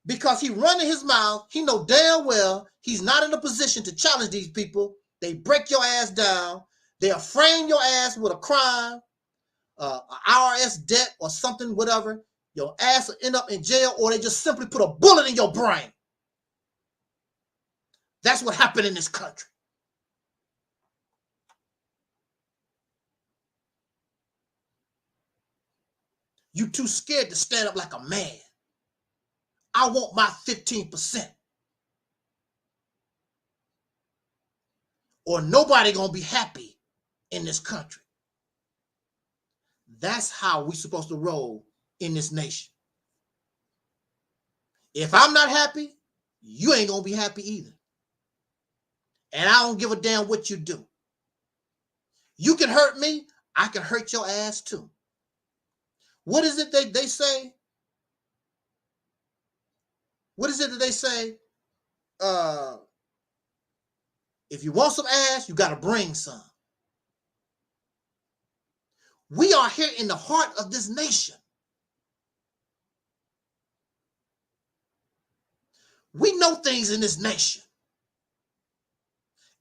because he running his mouth. He know damn well he's not in a position to challenge these people. They break your ass down. They'll frame your ass with a crime, an IRS debt or something, whatever. Your ass will end up in jail, or they just simply put a bullet in your brain. That's what happened in this country. You too scared to stand up like a man. I want my 15%. Or nobody gonna be happy in this country. That's how we supposed to roll in this nation. If I'm not happy, you ain't gonna be happy either. And I don't give a damn what you do. You can hurt me, I can hurt your ass too. What is it they say? What is it that they say? If you want some ass, you got to bring some. We are here in the heart of this nation. We know things in this nation.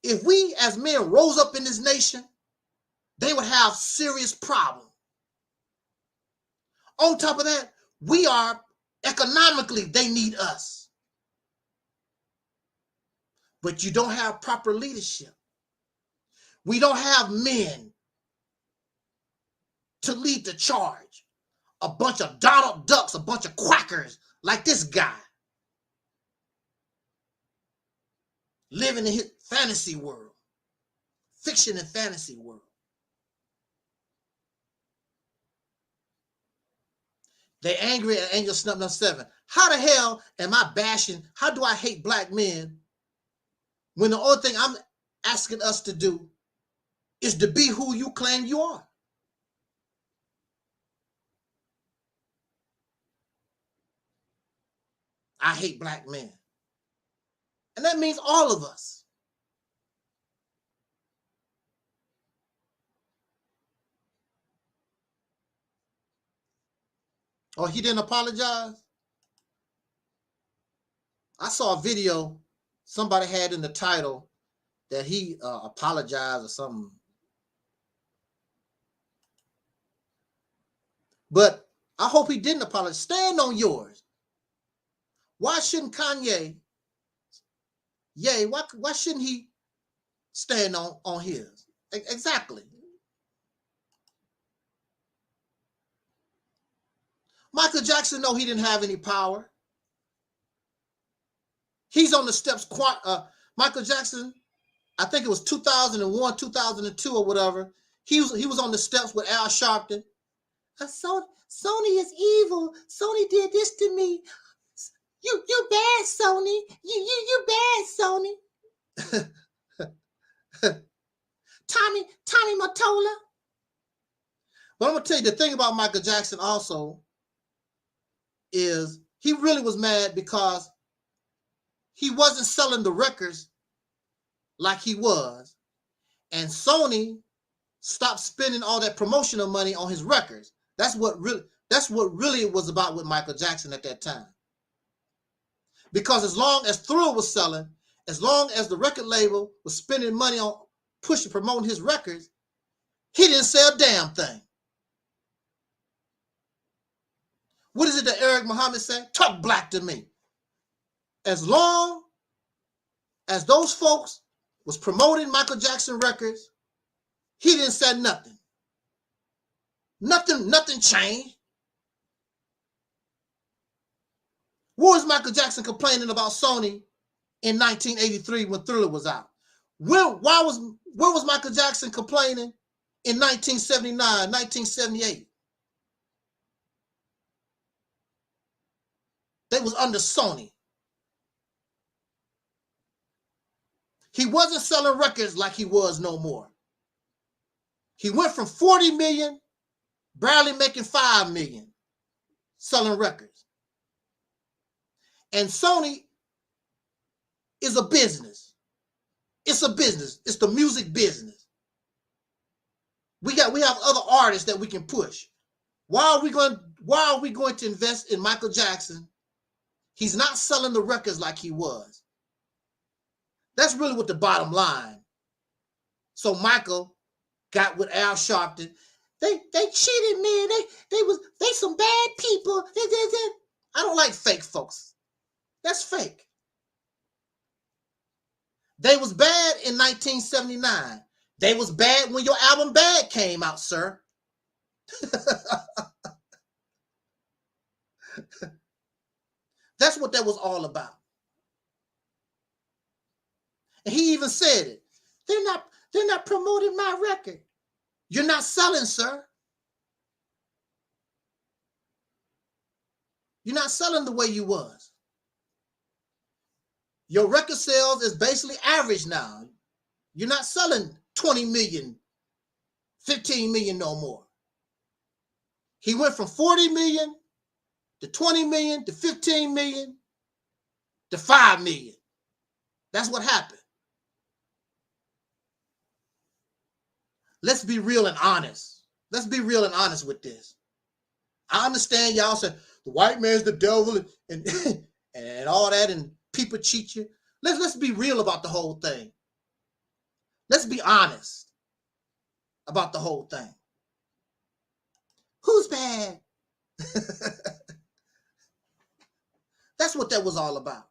If we as men rose up in this nation, they would have serious problems. On top of that, we are economically, they need us. But you don't have proper leadership. We don't have men to lead the charge. A bunch of Donald Ducks, a bunch of quackers like this guy. Living in his fantasy world. Fiction and fantasy world. They angry at Angelsnupnup7. How the hell am I bashing? How do I hate black men when the only thing I'm asking us to do is to be who you claim you are? I hate black men. And that means all of us. Oh, he didn't apologize? I saw a video somebody had in the title that he apologized or something. But I hope he didn't apologize. Stand on yours. Why shouldn't Kanye, why shouldn't he stand on his? Exactly. Michael Jackson, no, he didn't have any power. He's on the steps. Michael Jackson, I think it was 2001, 2002 or whatever. He was on the steps with Al Sharpton. Sony is evil. Sony did this to me. You bad, Sony. You bad, Sony. Tommy Mottola. But I'm gonna tell you the thing about Michael Jackson also is he really was mad because he wasn't selling the records like he was, and Sony stopped spending all that promotional money on his records. That's what really it was about with Michael Jackson at that time. Because as long as Thriller was selling, as long as the record label was spending money on promoting his records, he didn't sell a damn thing. What is it that Eric Muhammad said? Talk black to me. As long as those folks was promoting Michael Jackson records, he didn't say nothing. Nothing changed. What was Michael Jackson complaining about Sony in 1983 when Thriller was out? Where was Michael Jackson complaining in 1979, 1978? They was under Sony. He wasn't selling records like he was no more. He went from 40 million, barely making 5 million, selling records. And Sony is a business. It's a business. It's the music business. We have other artists that we can push. Why are we going to invest in Michael Jackson? He's not selling the records like he was. That's really what the bottom line. So Michael got with Al Sharpton. They cheated, man. They some bad people. I don't like fake folks. That's fake. They was bad in 1979. They was bad when your album Bad came out, sir. That's what that was all about. And he even said it. They're not promoting my record. You're not selling, sir. You're not selling the way you was. Your record sales is basically average now. You're not selling 20 million, 15 million no more. He went from 40 million to 20 million to 15 million to 5 million. That's what happened. Let's be real and honest. Let's be real and honest with this. I understand y'all said the white man's the devil and all that, and people cheat you. Let's be real about the whole thing. Let's be honest about the whole thing. Who's bad? That's what that was all about.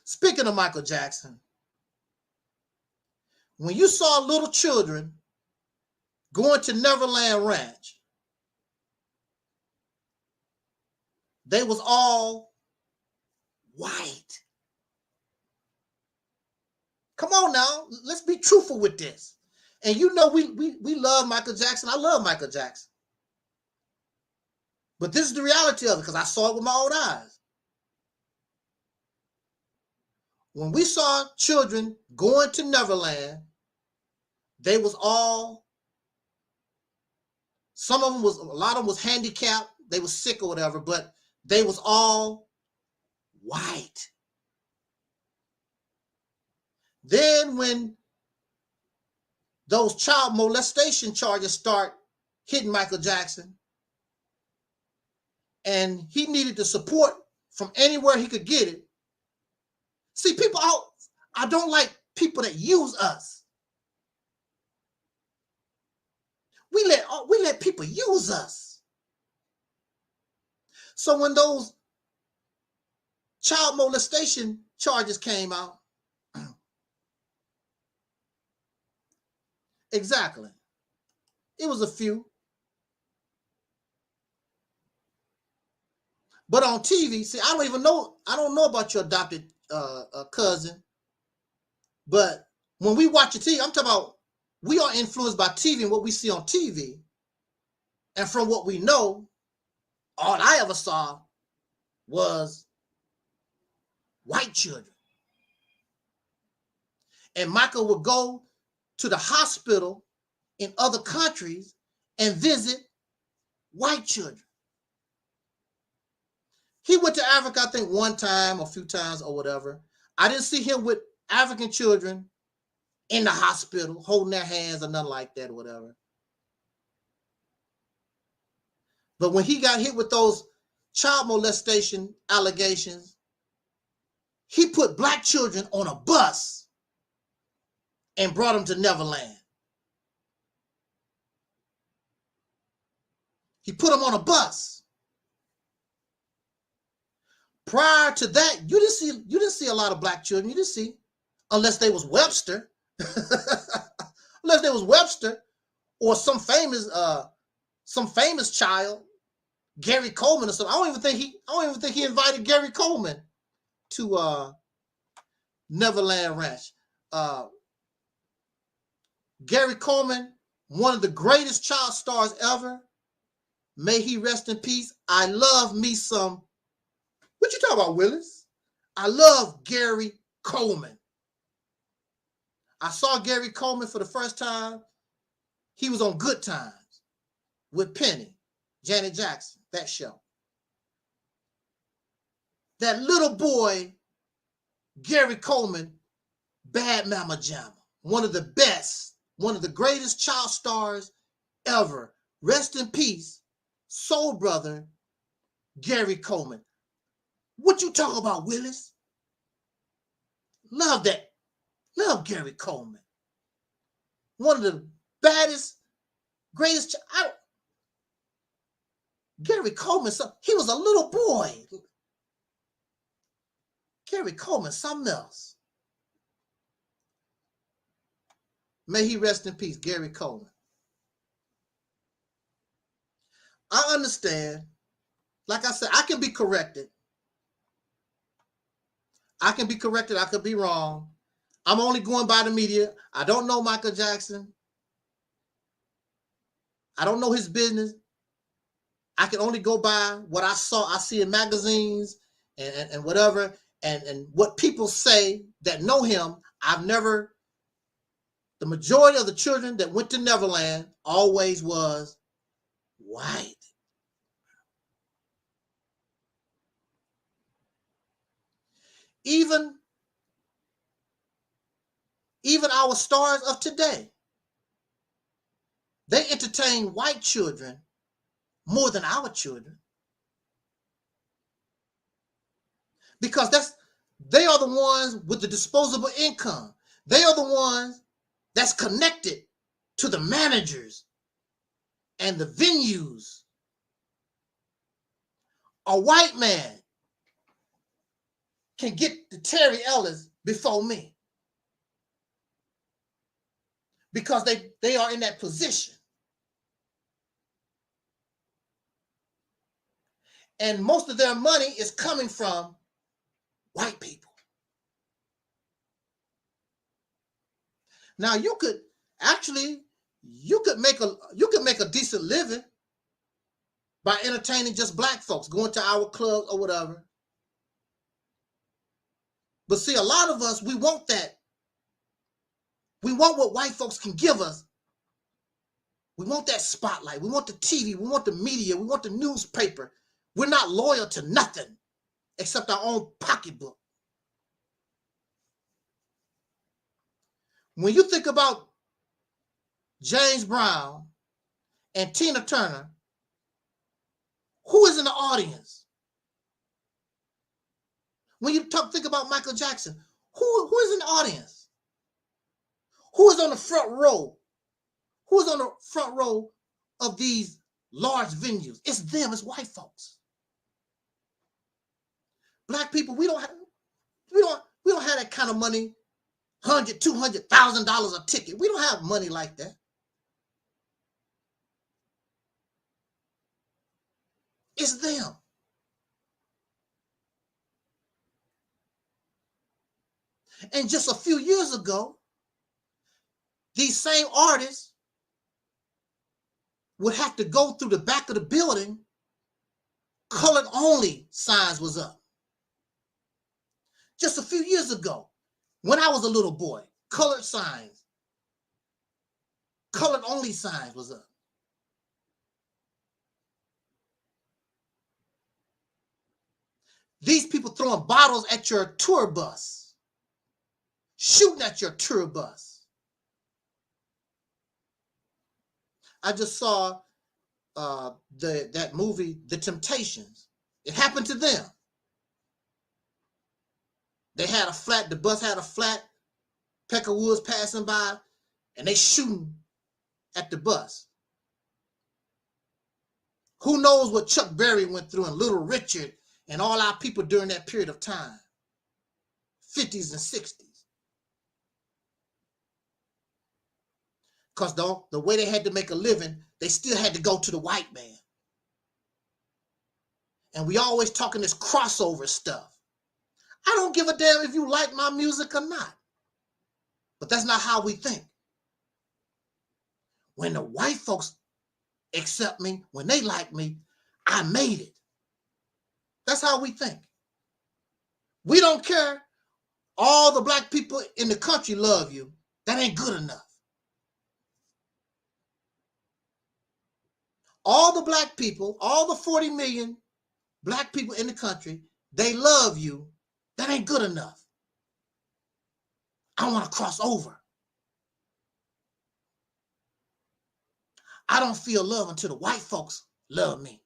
Speaking of Michael Jackson, when you saw little children going to Neverland Ranch, they was all white. Come on now, let's be truthful with this. And you know we love Michael Jackson. I love Michael Jackson. But this is the reality of it because I saw it with my own eyes. When we saw children going to Neverland, they was all, a lot of them was handicapped, they was sick or whatever, but they was all white. Then when those child molestation charges start hitting Michael Jackson, and he needed the support from anywhere he could get it. See, people out, I don't like people that use us. We let people use us. So when those child molestation charges came out, exactly, it was a few. But on TV, see, I don't know about your adopted cousin, but when we watch a TV, I'm talking about we are influenced by TV and what we see on TV. And from what we know, all I ever saw was white children. And Michael would go to the hospital in other countries and visit white children. He went to Africa, I think, one time or a few times or whatever. I didn't see him with African children in the hospital, holding their hands or nothing like that or whatever. But when he got hit with those child molestation allegations, he put black children on a bus and brought them to Neverland. He put them on a bus. Prior to that, you didn't see a lot of black children. You didn't see, unless they was Webster, unless they was Webster or some famous child, Gary Coleman or something. I don't even think he invited Gary Coleman to Neverland Ranch. Gary Coleman, one of the greatest child stars ever. May he rest in peace. I love me some. What you talking about, Willis? I love Gary Coleman. I saw Gary Coleman for the first time. He was on Good Times with Penny, Janet Jackson, that show. That little boy, Gary Coleman, Bad Mama Jamma, one of the best, one of the greatest child stars ever. Rest in peace, soul brother, Gary Coleman. What you talking about, Willis? Love that. Love Gary Coleman. One of the baddest, greatest. Gary Coleman, he was a little boy. Gary Coleman, something else. May he rest in peace, Gary Coleman. I understand. Like I said, I can be corrected. I can be corrected. I could be wrong. I'm only going by the media. I don't know Michael Jackson. I don't know his business. I can only go by what I saw. I see in magazines and whatever, and what people say that know him. The majority of the children that went to Neverland always was white. Even our stars of today, they entertain white children more than our children. Because they are the ones with the disposable income. They are the ones that's connected to the managers and the venues. A white man can get to Terry Ellis before me because they are in that position. And most of their money is coming from white people. Now you could make a decent living by entertaining just black folks, going to our club or whatever. But see, a lot of us, we want that. We want what white folks can give us. We want that spotlight. We want the TV. We want the media. We want the newspaper. We're not loyal to nothing except our own pocketbook. When you think about James Brown and Tina Turner, who is in the audience? When you think about Michael Jackson, who is in the audience? Who is on the front row? Who is on the front row of these large venues? It's them, it's white folks. Black people, we don't have that kind of money, $100,000, $200,000 a ticket. We don't have money like that. It's them. And just a few years ago, these same artists would have to go through the back of the building. Colored only signs was up. just a few years ago, when I was a little boy, colored signs, colored only signs was up. These people throwing bottles at your tour bus, shooting at your tour bus. I just saw that movie, The Temptations. It happened to them. They had a flat, the bus had a flat, peck of woods passing by, and they shooting at the bus. Who knows what Chuck Berry went through and Little Richard and all our people during that period of time, 50s and 60s. Because the way they had to make a living, they still had to go to the white man. And we always talking this crossover stuff. I don't give a damn if you like my music or not. But that's not how we think. When the white folks accept me, when they like me, I made it. That's how we think. We don't care. All the black people in the country love you. That ain't good enough. All the black people, all the 40 million black people in the country, they love you. That ain't good enough. I want to cross over. I don't feel love until the white folks love me.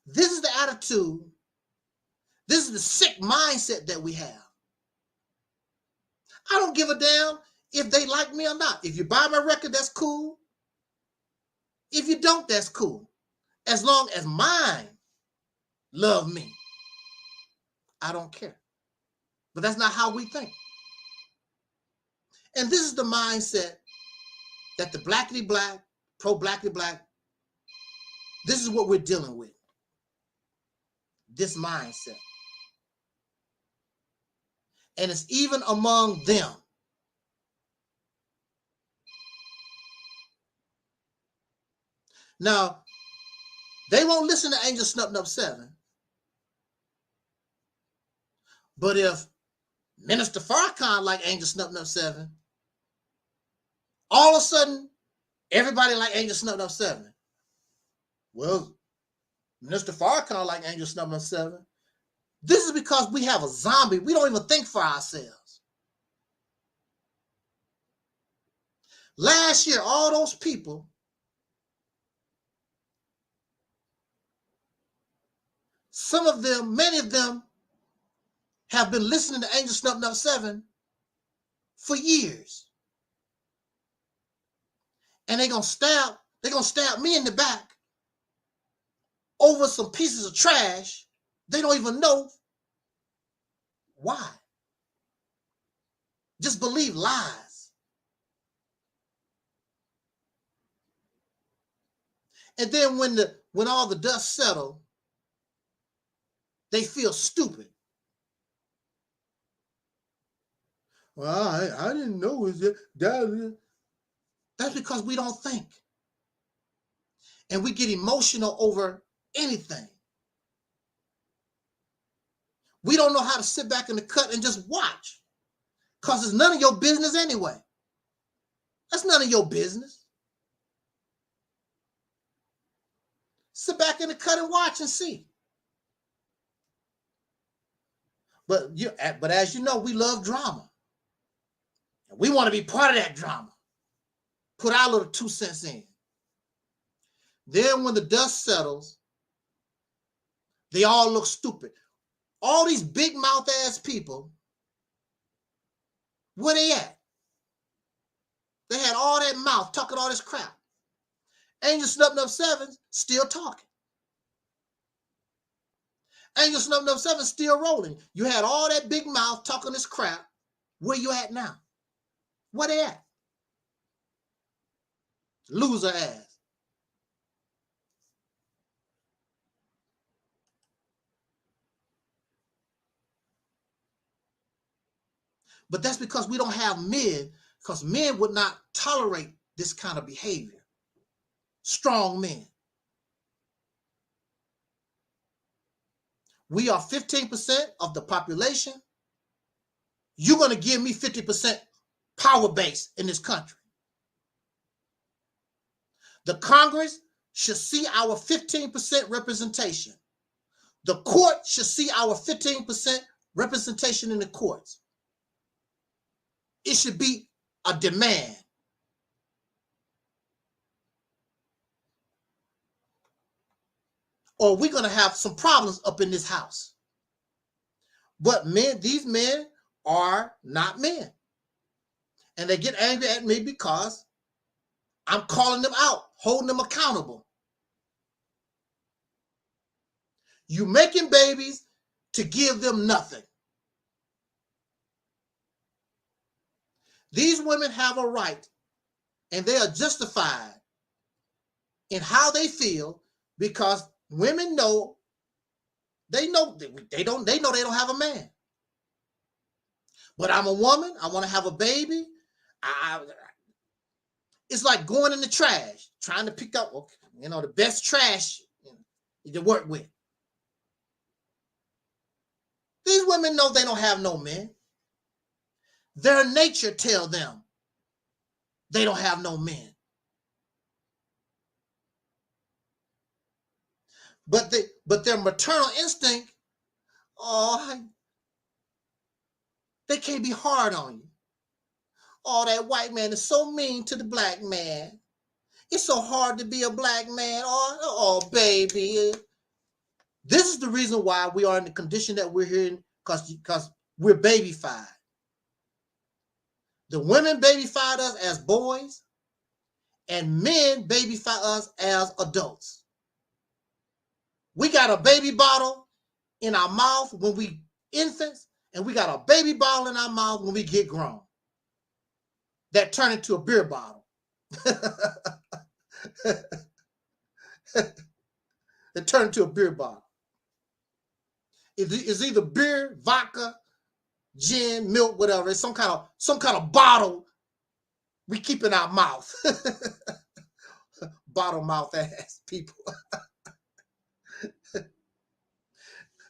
This is the attitude. This is the sick mindset that we have. I don't give a damn if they like me or not. If you buy my record, that's cool. If you don't, that's cool. As long as mine love me, I don't care. But that's not how we think. And this is the mindset that the blackity black, pro-blackity black, this is what we're dealing with. This mindset. And it's even among them. Now, they won't listen to Angelsnupnup7. But if Minister Farrakhan like Angelsnupnup7, all of a sudden, everybody like Angelsnupnup7. Well, Minister Farrakhan like Angelsnupnup7. This is because we have a zombie. We don't even think for ourselves. Last year, all those people some of them, many of them have been listening to Angelsnupnup7 for years. And they're gonna stab me in the back over some pieces of trash. They don't even know why. Just believe lies. And then when all the dust settles, they feel stupid. Well, I didn't know it was that. That's because we don't think. And we get emotional over anything. We don't know how to sit back in the cut and just watch. Because it's none of your business anyway. That's none of your business. Sit back in the cut and watch and see. But as you know, we love drama. And we want to be part of that drama. Put our little 2 cents in. Then when the dust settles, they all look stupid. All these big mouth ass people, where they at? They had all that mouth talking all this crap. Angelsnupnup7 still talking. Angelsnupnup7 still rolling. You had all that big mouth talking this crap. Where you at now? Where they at? Loser ass. But that's because we don't have men, because men would not tolerate this kind of behavior. Strong men. we are 15% of the population. You're going to give me 50% power base in this country. The Congress should see our 15% representation. The court should see our 15% representation in the courts. It should be a demand. Or we're going to have some problems up in this house. But men, these men are not men. And they get angry at me because I'm calling them out, holding them accountable. You making babies to give them nothing. These women have a right, and they are justified in how they feel, because women know they don't have a man. But I'm a woman. I want to have a baby. It's like going in the trash, trying to pick up, the best trash to work with. These women know they don't have no men. Their nature tells them they don't have no men. But their maternal instinct, they can't be hard on you. Oh, that white man is so mean to the black man. It's so hard to be a black man. Oh, baby. This is the reason why we are in the condition that we're here, because we're babyfied. The women babyfied us as boys, and men babyfy us as adults. We got a baby bottle in our mouth when we infants, and we got a baby bottle in our mouth when we get grown. That turn into a beer bottle. It turned into a beer bottle. It's either beer, vodka, gin, milk, whatever. It's some kind of bottle we keep in our mouth. Bottle mouth ass people.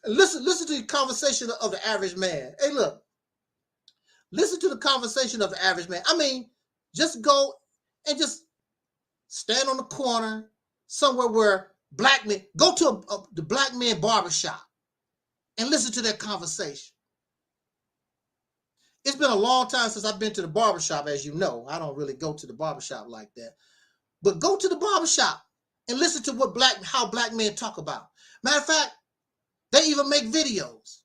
Listen to the conversation of the average man. Hey, look. Listen to the conversation of the average man. I mean, just go and just stand on the corner somewhere where black men, go to the black men barbershop and listen to that conversation. It's been a long time since I've been to the barbershop, as you know. I don't really go to the barbershop like that. But go to the barbershop and listen to how black men talk about. Matter of fact, they even make videos.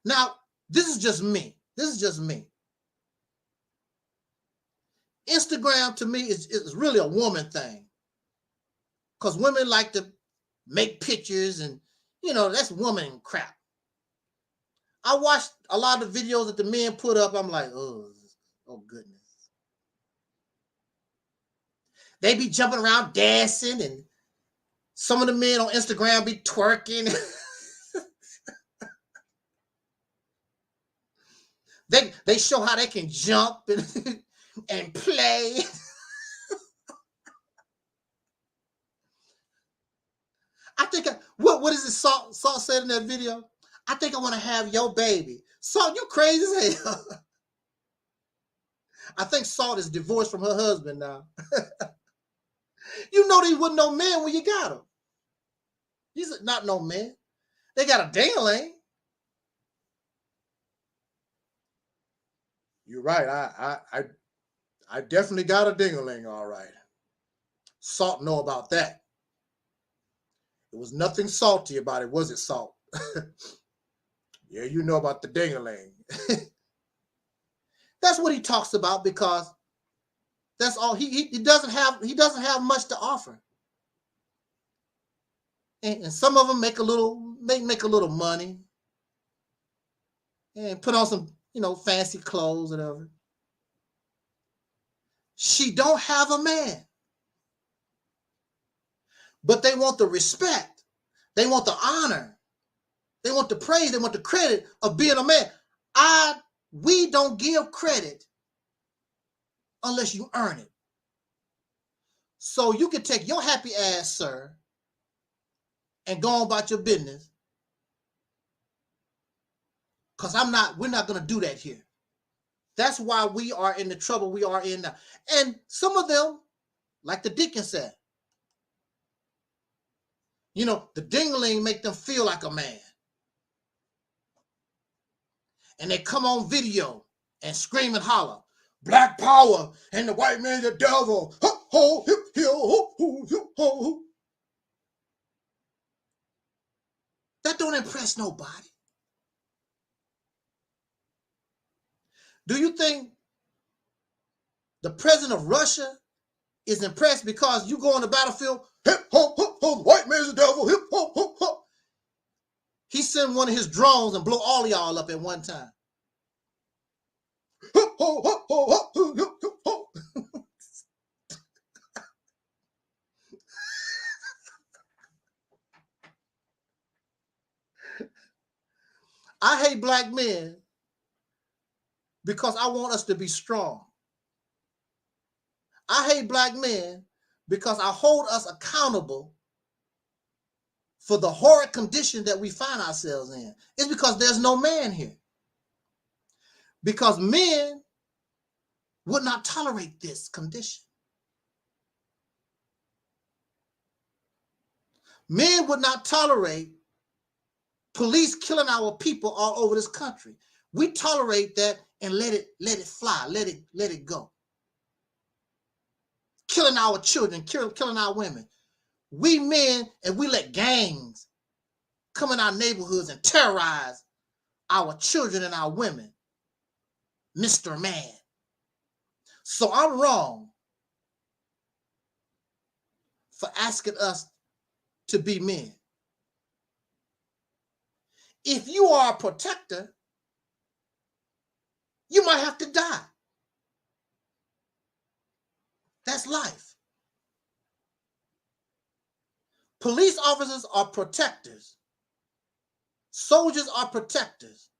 Now, this is just me. Instagram to me is really a woman thing, because women like to make pictures and, that's woman crap. I watched a lot of the videos that the men put up. I'm like, oh goodness. They be jumping around dancing, and some of the men on Instagram be twerking. They show how they can jump and play. I think, what is it Salt said in that video? I think I want to have your baby. Salt, you crazy as hell. I think Salt is divorced from her husband now. You know they wasn't no man when you got him. He's not no man. They got a ding-a-ling. You're right. I definitely got a ding-a-ling, all right. Salt know about that. There was nothing salty about it, was it, Salt? Yeah, you know about the ding-a-ling. That's what he talks about, because that's all he doesn't have much to offer. And some of them make a little money and put on some, fancy clothes, whatever. She don't have a man. But they want the respect. They want the honor. They want the praise. They want the credit of being a man. We don't give credit unless you earn it. So you can take your happy ass, sir, and go on about your business. Because we're not going to do that here. That's why we are in the trouble we are in now. And some of them, like the deacon said, the dingling make them feel like a man. And they come on video and scream and holler, black power and the white man's the devil. Ho, ho, hip, ho, ho, hip, ho. That don't impress nobody. Do you think the president of Russia is impressed because you go on the battlefield, hip, ho, ho, ho, the white man's the devil, hip, ho, ho, ho. He sent one of his drones and blow all of y'all up at one time. Hip, ho, ho, ho, ho, ho, hip, hip, ho. I hate black men because I want us to be strong. I hate black men because I hold us accountable for the horrid condition that we find ourselves in. It's because there's no man here. Because men would not tolerate this condition. Men would not tolerate police killing our people all over this country. We tolerate that and let it fly, let it go. Killing our children, killing our women. We men, and we let gangs come in our neighborhoods and terrorize our children and our women. Mr. Man. So I'm wrong for asking us to be men. If you are a protector, you might have to die. That's life. Police officers are protectors. Soldiers are protectors.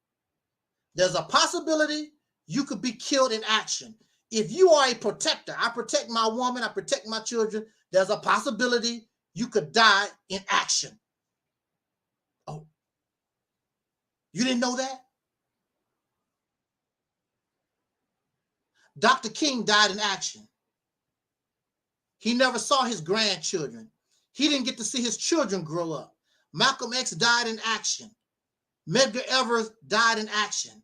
There's a possibility you could be killed in action. If you are a protector, I protect my woman, I protect my children, there's a possibility you could die in action. Oh, you didn't know that? Dr. King died in action. He never saw his grandchildren. He didn't get to see his children grow up. Malcolm X died in action. Medgar Evers died in action.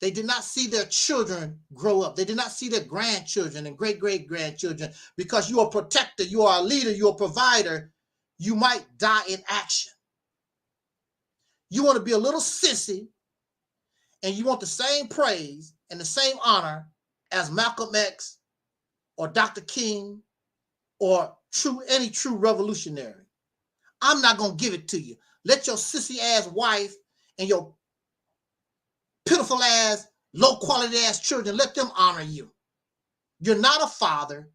They did not see their children grow up. They did not see their grandchildren and great-great-grandchildren. Because you are a protector, you are a leader, you are a provider, you might die in action. You want to be a little sissy, and you want the same praise and the same honor as Malcolm X or Dr. King or any true revolutionary. I'm not going to give it to you. Let your sissy ass wife and your pitiful ass, low quality ass children, let them honor you. You're not a father.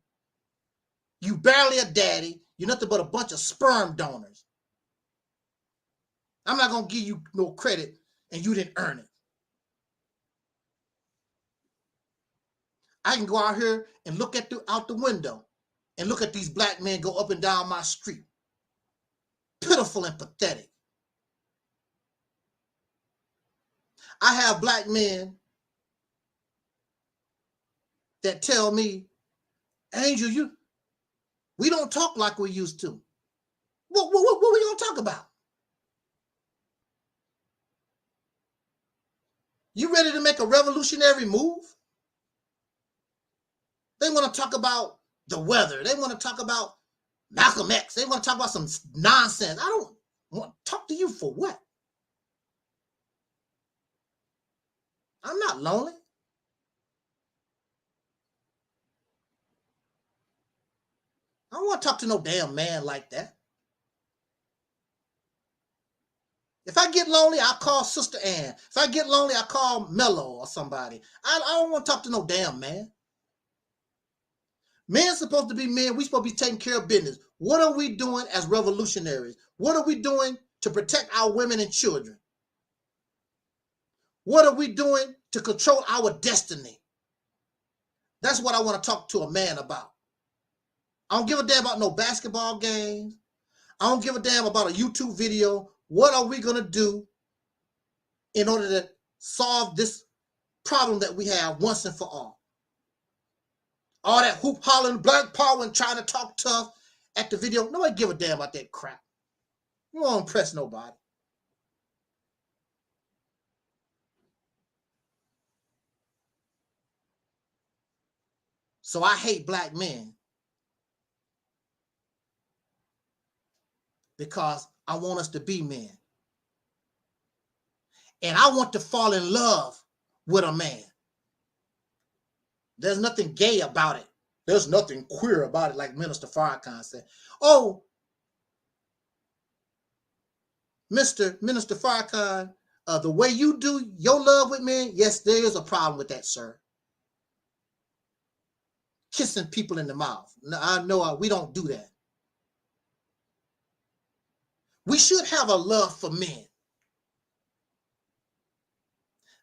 You barely a daddy. You're nothing but a bunch of sperm donors. I'm not going to give you no credit and you didn't earn it. I can go out here and look out the window and look at these black men go up and down my street. Pitiful and pathetic. I have black men that tell me, Angel, we don't talk like we used to. What are we going to talk about? You ready to make a revolutionary move? They want to talk about the weather. They want to talk about Malcolm X. They want to talk about some nonsense. I don't want to talk to you for what? I'm not lonely. I don't want to talk to no damn man like that. If I get lonely, I'll call Sister Ann. If I get lonely, I'll call Mello or somebody. I don't want to talk to no damn man. Men's supposed to be men. We're supposed to be taking care of business. What are we doing as revolutionaries? What are we doing to protect our women and children? What are we doing to control our destiny? That's what I want to talk to a man about. I don't give a damn about no basketball games. I don't give a damn about a YouTube video. What are we going to do in order to solve this problem that we have once and for all? All that hoop hollering, black power, and trying to talk tough at the video. Nobody give a damn about that crap. You won't impress nobody. So I hate black men because I want us to be men. And I want to fall in love with a man. There's nothing gay about it. There's nothing queer about it, like Minister Farrakhan said. Oh, Minister Farrakhan, the way you do your love with men, yes, there is a problem with that, sir. Kissing people in the mouth. No, I know we don't do that. We should have a love for men.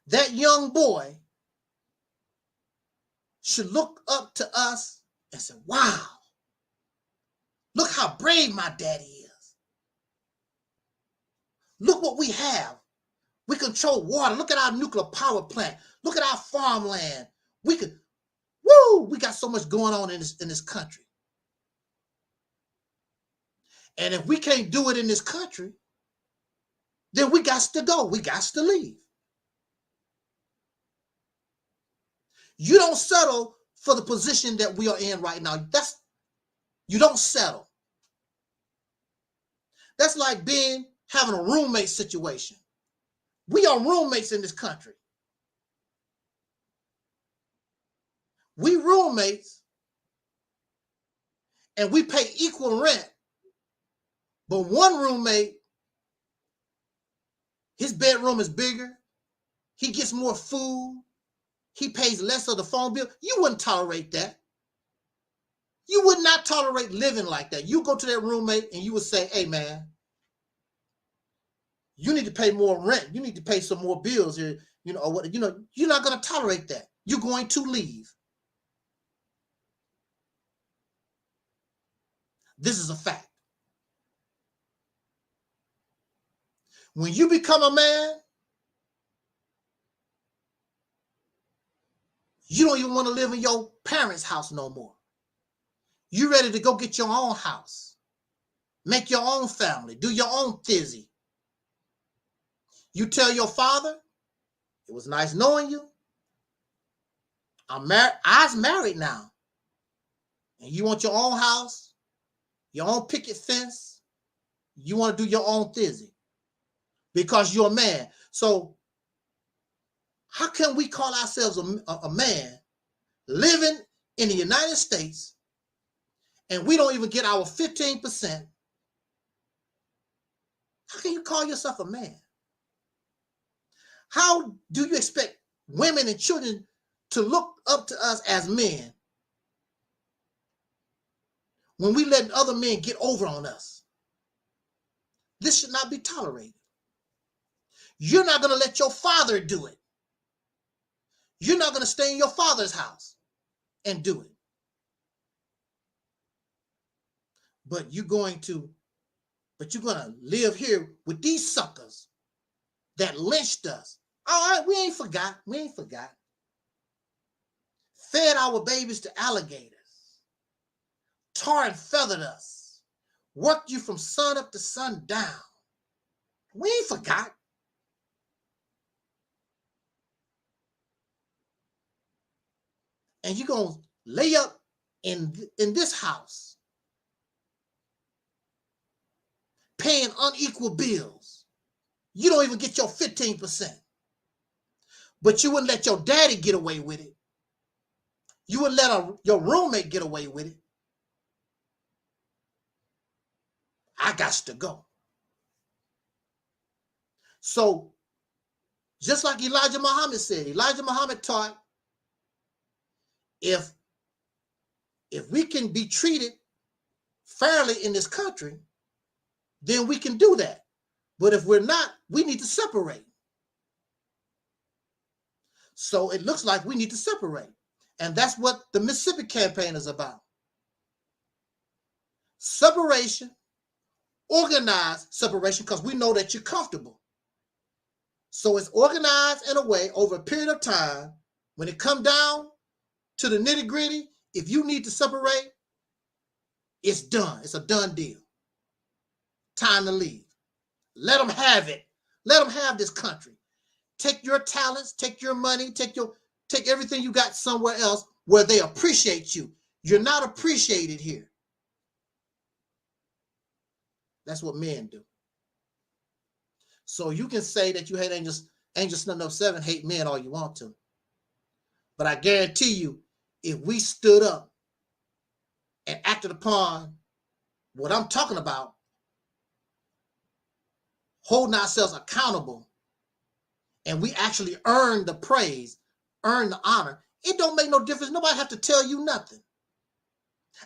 That young boy should look up to us and say, wow, look how brave my daddy is. Look what we have. We control water. Look at our nuclear power plant. Look at our farmland. We got so much going on in this country. And if we can't do it in this country, then we got to go. We got to leave. You don't settle for the position that we are in right now. You don't settle. That's like having a roommate situation. We are roommates in this country. We roommates and we pay equal rent. But one roommate, his bedroom is bigger. He gets more food. He pays less of the phone bill. You wouldn't tolerate that. You would not tolerate living like that. You go to that roommate and you would say, hey, man, you need to pay more rent. You need to pay some more bills here. You're not going to tolerate that. You're going to leave. This is a fact. When you become a man, you don't even want to live in your parents' house no more. You're ready to go get your own house, make your own family, do your own ThυσY. You tell your father, it was nice knowing you. I'm married now. And you want your own house, your own picket fence. You want to do your own ThysY because you're a man. So how can we call ourselves a man living in the United States and we don't even get our 15%? How can you call yourself a man? How do you expect women and children to look up to us as men when we let other men get over on us? This should not be tolerated. You're not going to let your father do it. You're not going to stay in your father's house and do it. But you're going to live here with these suckers that lynched us. All right, we ain't forgot. We ain't forgot. Fed our babies to alligators. Tar and feathered us. Worked you from sun up to sundown. We ain't forgot. And you're going to lay up in this house paying unequal bills. You don't even get your 15%. But you wouldn't let your daddy get away with it. You wouldn't let your roommate get away with it. I got to go. So, just like Elijah Muhammad said, Elijah Muhammad taught, if we can be treated fairly in this country, then we can do that. But if we're not, we need to separate. So it looks like we need to separate. And that's what the Mississippi campaign is about. Separation organized separation because we know that you're comfortable. So it's organized in a way over a period of time. When it comes down to the nitty gritty, if you need to separate, it's done. It's a done deal. Time to leave. Let them have it. Let them have this country. Take your talents, take your money, take everything you got somewhere else where they appreciate you. You're not appreciated here. That's what men do. So you can say that you hate Angelsnupnup7, hate men all you want to. But I guarantee you, if we stood up and acted upon what I'm talking about, holding ourselves accountable, and we actually earn the praise, earn the honor, it don't make no difference. Nobody have to tell you nothing.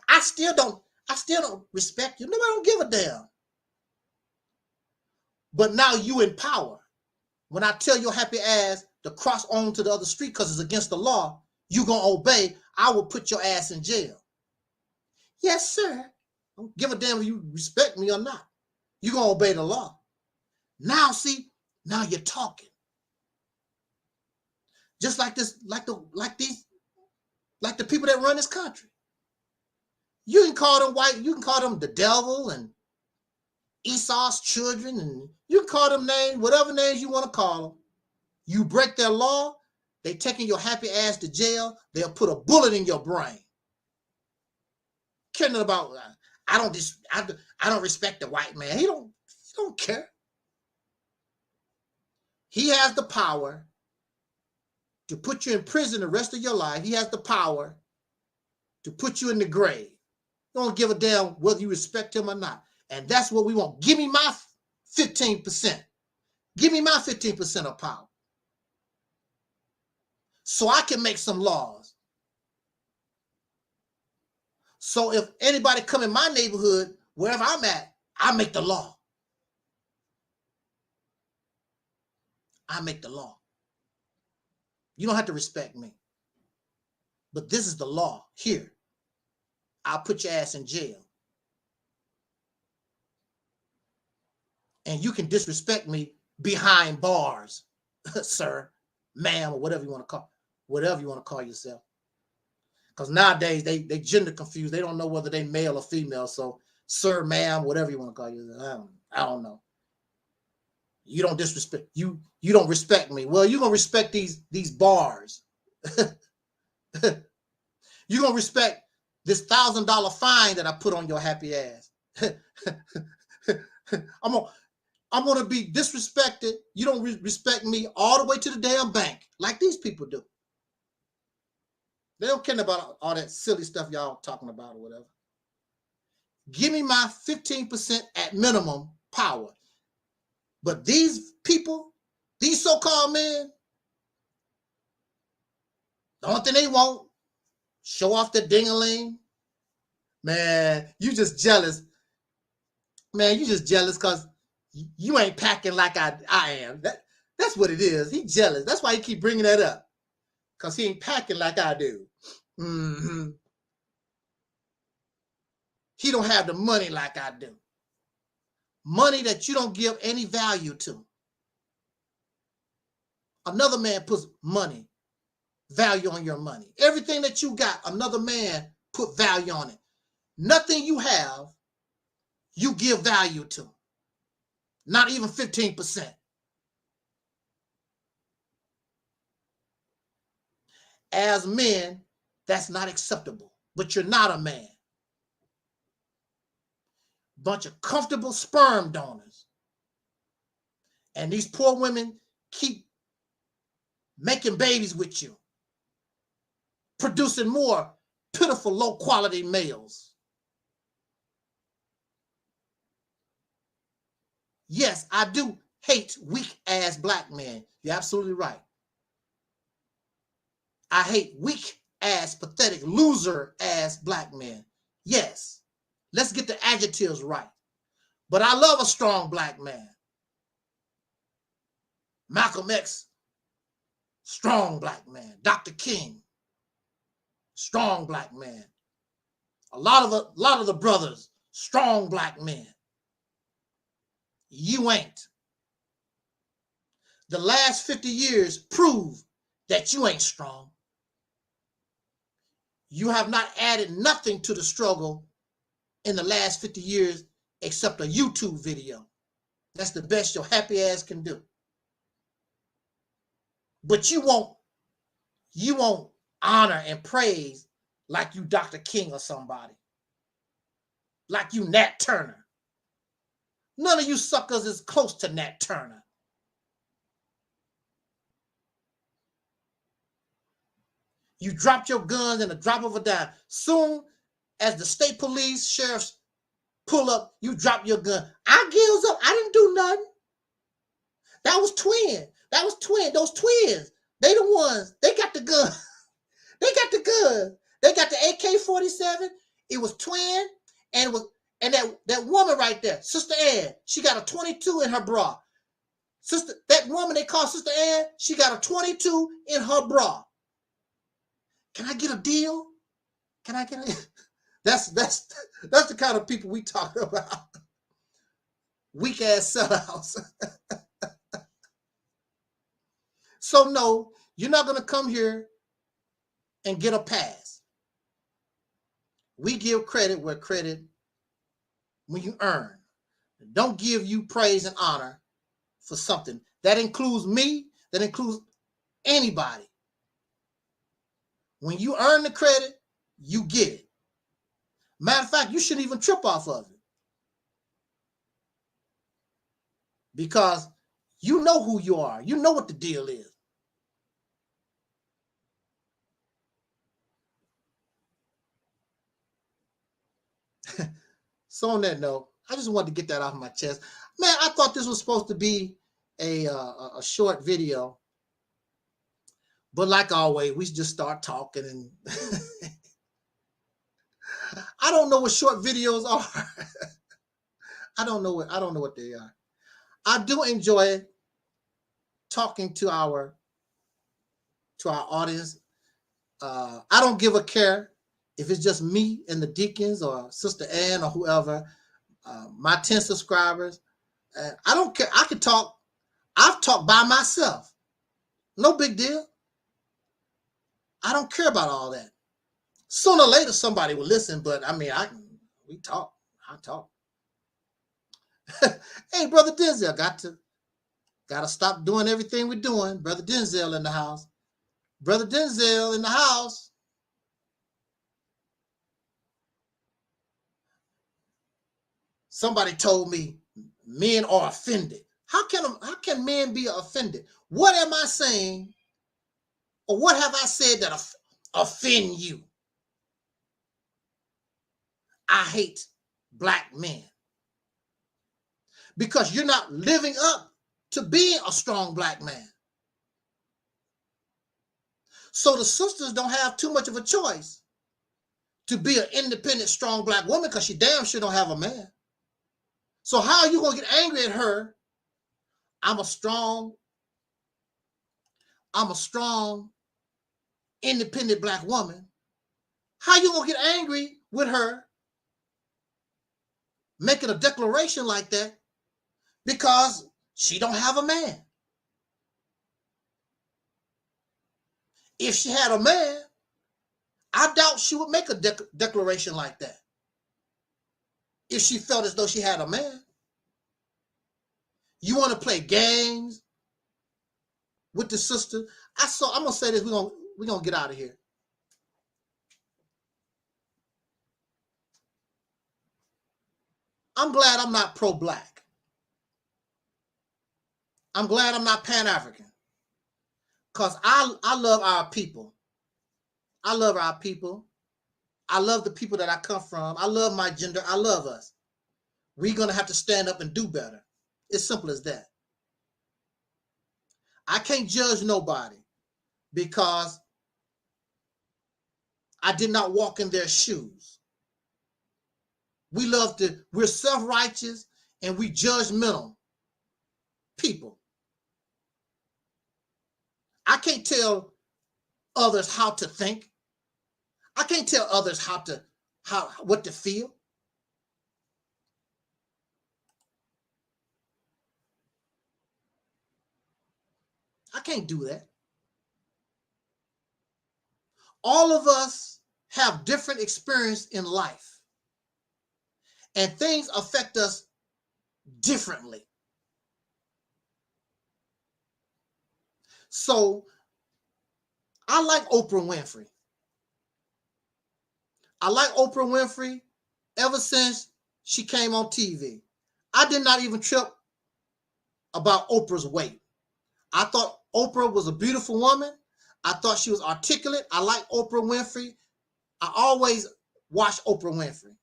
I still don't respect you. Nobody don't give a damn. But now you in power. When I tell your happy ass to cross on to the other street because it's against the law, you gonna obey, I will put your ass in jail. Yes, sir. I don't give a damn if you respect me or not. You gonna obey the law. Now, see, now you're talking. Just like this, like the people that run this country. You can call them white, you can call them the devil and Esau's children, and you can call them names, whatever names you want to call them. You break their law, they taking your happy ass to jail, they'll put a bullet in your brain. Caring about, I don't respect the white man. He don't care. He has the power to put you in prison the rest of your life. He has the power to put you in the grave. Don't give a damn whether you respect him or not. And that's what we want. Give me my 15%. Give me my 15% of power. So I can make some laws. So if anybody come in my neighborhood, wherever I'm at, I make the law. I make the law. You don't have to respect me. But this is the law here. I'll put your ass in jail. And you can disrespect me behind bars, sir, ma'am, or whatever you want to call yourself. Because nowadays they gender confused. They don't know whether they male or female. So, sir, ma'am, whatever you want to call yourself. I don't know. You don't disrespect. You don't respect me. Well, you're gonna respect these bars. You're gonna respect this $1,000 fine that I put on your happy ass. I'm gonna be disrespected. You don't respect me all the way to the damn bank, like these people do. They don't care about all that silly stuff y'all talking about or whatever. Give me my 15% at minimum power. But these people, these so-called men, the only thing they want, show off the ding-a-ling. Man, you just jealous. Man, you just jealous because you ain't packing like I am. That's what it is. He jealous. That's why he keep bringing that up. Because he ain't packing like I do. Mm-hmm. He don't have the money like I do. Money that you don't give any value to. Another man puts money, value on your money. Everything that you got, another man put value on it. Nothing you have, you give value to. Not even 15%. As men, that's not acceptable. But you're not a man. Bunch of comfortable sperm donors. And these poor women keep making babies with you. Producing more pitiful, low-quality males. Yes, I do hate weak-ass black men. You're absolutely right. I hate weak-ass, pathetic, loser-ass black men. Yes. Let's get the adjectives right. But I love a strong black man. Malcolm X, strong black man. Dr. King, strong black man. A lot of the brothers, strong black men. You ain't. The last 50 years prove that you ain't strong. You have not added nothing to the struggle in the last 50 years except a YouTube video. That's the best your happy ass can do. But you won't honor and praise like you Dr. King or somebody. Like you Nat Turner. None of you suckers is close to Nat Turner. You dropped your guns in a drop of a dime. Soon as the state police, sheriffs pull up, you drop your gun. I gills up. I didn't do nothing. That was twin. That was twin. Those twins. They the ones. They got the gun. They got the gun. They got the AK-47. It was twin, and that woman right there, Sister Ann, she got a 22 in her bra. That woman they call Sister Ann, she got a 22 in her bra. Can I get a deal? Can I get a... That's the kind of people we talk about. Weak ass sellouts. So no, you're not gonna come here and get a pass. We give credit where credit when you earn. Don't give you praise and honor for something. That includes me, that includes anybody. When you earn the credit, you get it. Matter of fact, you shouldn't even trip off of it. Because you know who you are. You know what the deal is. So on that note, I just wanted to get that off my chest. Man, I thought this was supposed to be a short video. But like always, we just start talking and I don't know what short videos are. I don't know what they are. I do enjoy talking to our audience. I don't give a care if it's just me and the deacons or Sister Ann or whoever, my 10 subscribers. I don't care. I can talk. I've talked by myself. No big deal. I don't care about all that. Sooner or later, somebody will listen, but I mean, we talk. I talk. Hey, Brother Denzel, gotta stop doing everything we're doing. Brother Denzel in the house. Brother Denzel in the house. Somebody told me men are offended. How can men be offended? What am I saying? Or what have I said that offend you? I hate black men. Because you're not living up to being a strong black man. So the sisters don't have too much of a choice to be an independent, strong black woman because she damn sure don't have a man. So how are you going to get angry at her? I'm a strong, independent black woman. How you going to get angry with her making a declaration like that because she don't have a man? If she had a man, I doubt she would make a declaration like that. If she felt as though she had a man. You want to play games with the sister? I'm gonna say this. We're gonna get out of here. I'm glad I'm not pro-black. I'm glad I'm not Pan-African. Because I love our people. I love our people. I love the people that I come from. I love my gender. I love us. We're going to have to stand up and do better. It's simple as that. I can't judge nobody because I did not walk in their shoes. We're self-righteous and we judgmental people. I can't tell others how to think. I can't tell others what to feel. I can't do that. All of us have different experience in life, and things affect us differently. So I like Oprah Winfrey. I like Oprah Winfrey ever since she came on TV. I did not even trip about Oprah's weight. I thought Oprah was a beautiful woman. I thought she was articulate. I like Oprah Winfrey. I always watch Oprah Winfrey.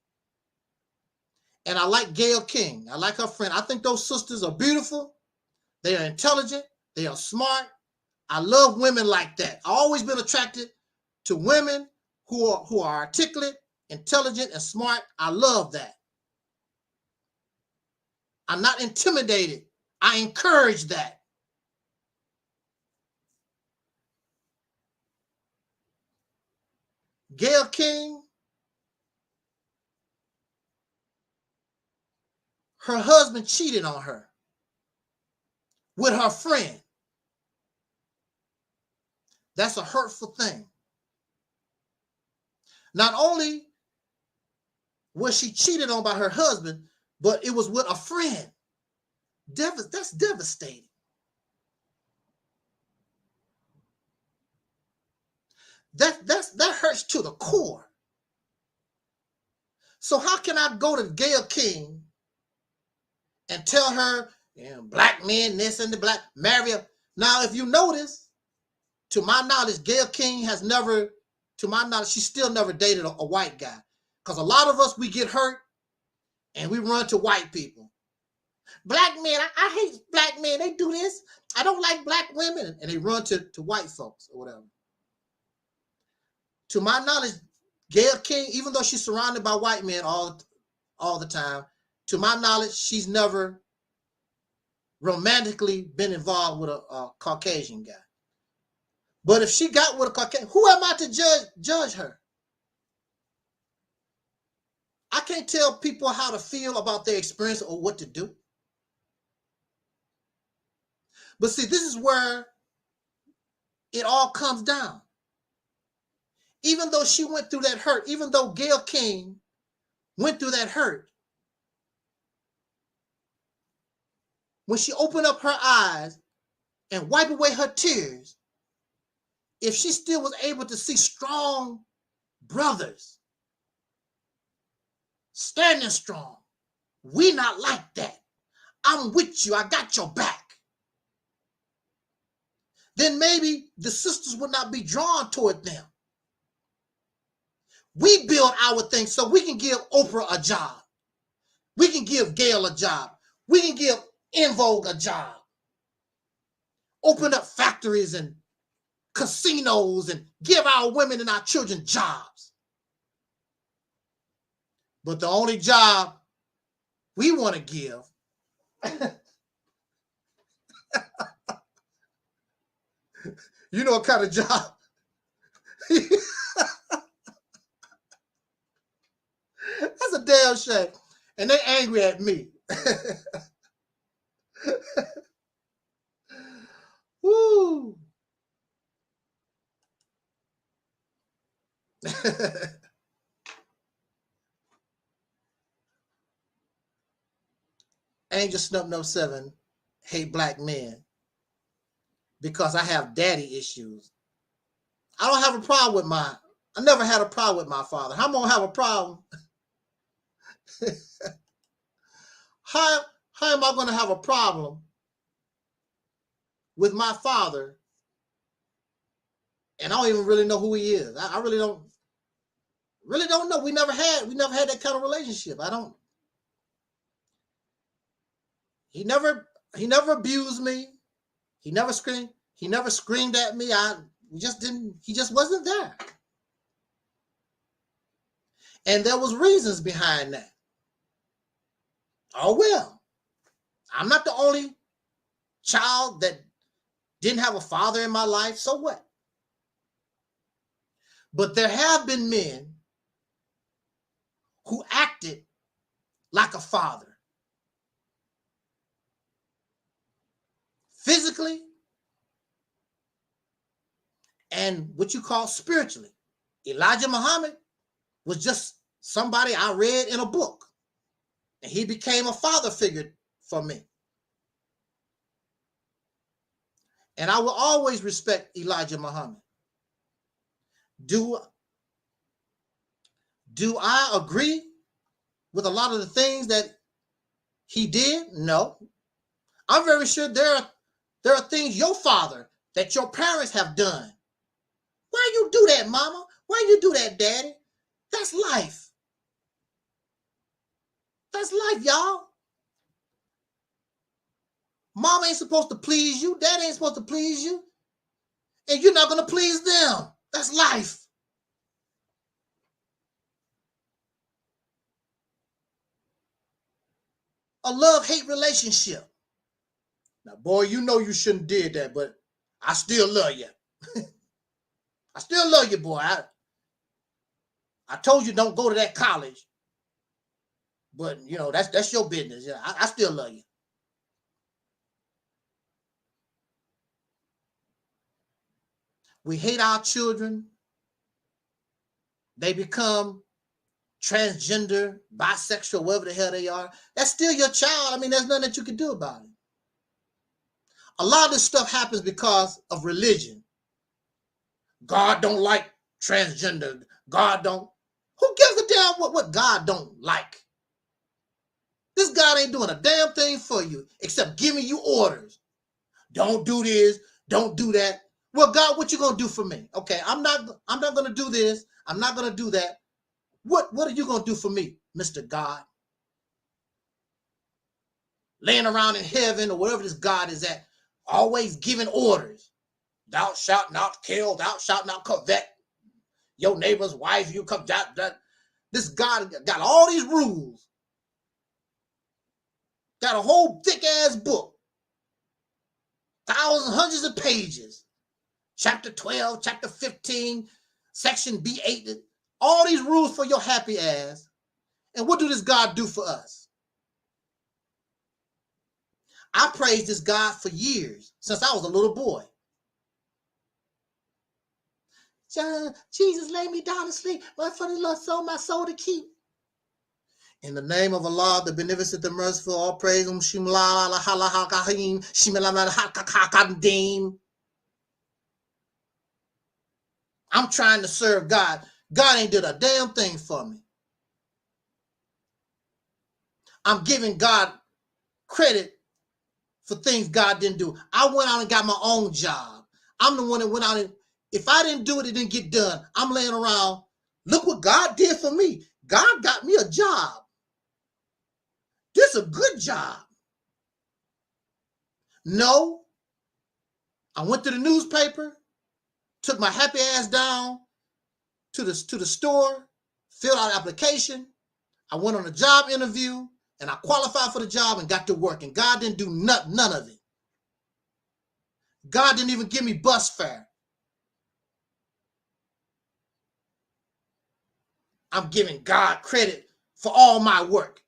And I like Gayle King. I like her friend. I think those sisters are beautiful. They are intelligent. They are smart. I love women like that. I've always been attracted to women who are articulate, intelligent, and smart. I love that. I'm not intimidated. I encourage that. Gayle King, her husband cheated on her with her friend. That's a hurtful thing. Not only was she cheated on by her husband, but it was with a friend. That's devastating. That hurts to the core. So how can I go to Gayle King and tell her, black men, this and the black, marry her? Now, if you notice, to my knowledge, Gayle King has never, to my knowledge, she still never dated a white guy. Because a lot of us, we get hurt and we run to white people. Black men, I hate black men. They do this. I don't like black women. And they run to white folks or whatever. To my knowledge, Gayle King, even though she's surrounded by white men all the time, to my knowledge, she's never romantically been involved with a Caucasian guy. But if she got with a Caucasian, who am I to judge her? I can't tell people how to feel about their experience or what to do. But see, this is where it all comes down. Even though she went through that hurt, even though Gayle King went through that hurt, when she opened up her eyes and wiped away her tears, if she still was able to see strong brothers standing strong, we not like that. I'm with you. I got your back. Then maybe the sisters would not be drawn toward them. We build our thing so we can give Oprah a job. We can give Gayle a job. We can give EnVogue a job. Open up factories and casinos and give our women and our children jobs. But the only job we want to give you know what kind of job? That's a damn shame. And they angry at me. Woo. Angelsnupnup7 hate black men because I have daddy issues. I don't have a problem with I never had a problem with my father. How am I gonna have a problem? How am I gonna have a problem with my father? And I don't even really know who he is. I really don't know. We never had that kind of relationship. He never abused me. He never screamed at me. He just wasn't there. And there was reasons behind that. Oh well. I'm not the only child that didn't have a father in my life, so what? But there have been men who acted like a father. Physically, and what you call spiritually. Elijah Muhammad was just somebody I read in a book, and he became a father figure for me. And I will always respect Elijah Muhammad. Do I agree with a lot of the things that he did? No. I'm very sure there are things your father, that your parents have done. Why you do that, mama? Why you do that, daddy? That's life. That's life, y'all. Mama ain't supposed to please you. Dad ain't supposed to please you. And you're not going to please them. That's life. A love-hate relationship. Now, boy, you know you shouldn't did that, but I still love you. I still love you, boy. I told you don't go to that college. But, you know, that's your business. Yeah, I still love you. We hate our children. They become transgender, bisexual, whatever the hell they are. That's still your child. I mean, there's nothing that you can do about it. A lot of this stuff happens because of religion. God don't like transgender. God don't. Who gives a damn what God don't like? This God ain't doing a damn thing for you except giving you orders. Don't do this. Don't do that. Well, God, what you gonna do for me? Okay, I'm not gonna do this. I'm not gonna do that. What are you gonna do for me, Mr. God? Laying around in heaven or wherever this God is at, always giving orders. Thou shalt not kill. Thou shalt not covet your neighbor's wife. You come that. This God got all these rules. Got a whole thick ass book. Thousands, hundreds of pages. Chapter 12, chapter 15, section B8. All these rules for your happy ass. And what do this God do for us? I praised this God for years, since I was a little boy. Jesus laid me down to sleep, but for the Lord sold my soul to keep. In the name of Allah, the beneficent, the merciful, all praise him. I'm trying to serve God. God ain't did a damn thing for me. I'm giving God credit for things God didn't do. I went out and got my own job. I'm the one that went out and, if I didn't do it, it didn't get done. I'm laying around. Look what God did for me. God got me a job. This is a good job. No. I went to the newspaper, took my happy ass down to the store, filled out an application. I went on a job interview, and I qualified for the job and got to work. And God didn't do none of it. God didn't even give me bus fare. I'm giving God credit for all my work.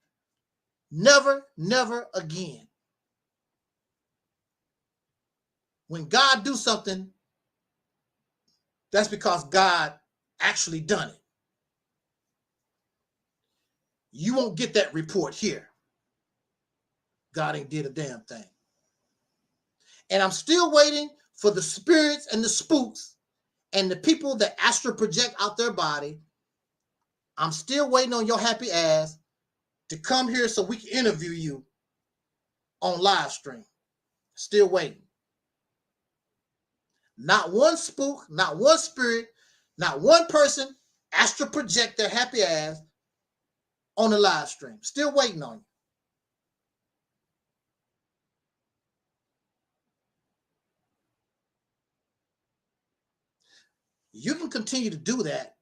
Never, never again. When God do something, that's because God actually done it. You won't get that report here. God ain't did a damn thing. And I'm still waiting for the spirits and the spooks and the people that astral project out their body. I'm still waiting on your happy ass to come here so we can interview you on live stream. Still waiting. Not one spook, not one spirit, not one person astral project their happy ass on the live stream. Still waiting on you. You can continue to do that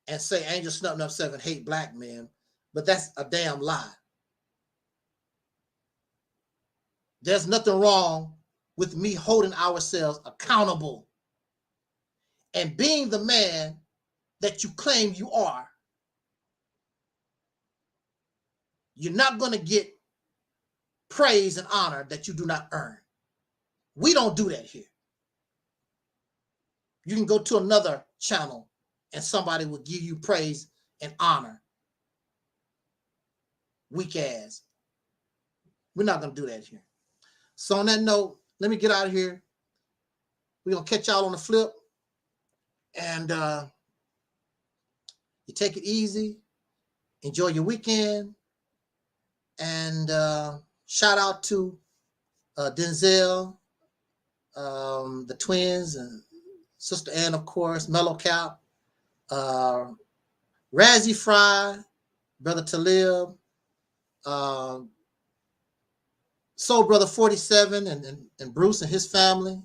and say Angelsnupnup7 hate black men, but that's a damn lie. There's nothing wrong with me holding ourselves accountable and being the man that you claim you are. You're not going to get praise and honor that you do not earn. We don't do that here. You can go to another channel and somebody will give you praise and honor. Weak ass. We're not going to do that here. So on that note, let me get out of here. We're going to catch y'all on the flip. And you take it easy. Enjoy your weekend. And shout out to Denzel, the twins, and Sister Ann, of course, Mellow Cap, Razzie Fry, Brother Talib, Soul Brother 47, and Bruce and his family,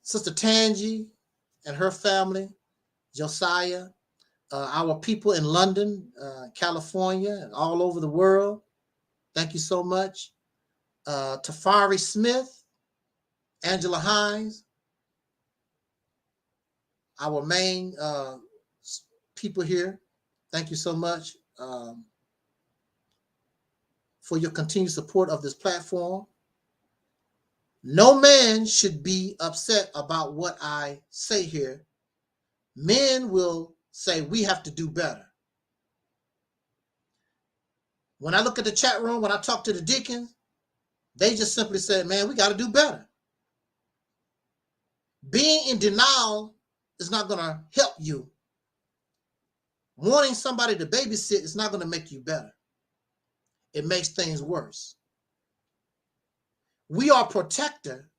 Sister Tangi and her family, Josiah, our people in London, California, and all over the world. Thank you so much. Tafari Smith, Angela Hines, our main people here. Thank you so much for your continued support of this platform. No man should be upset about what I say here. Men will say we have to do better. When I look at the chat room, when I talk to the deacons, they just simply say, man, we got to do better. Being in denial is not going to help you. Wanting somebody to babysit is not going to make you better. It makes things worse. We are protector.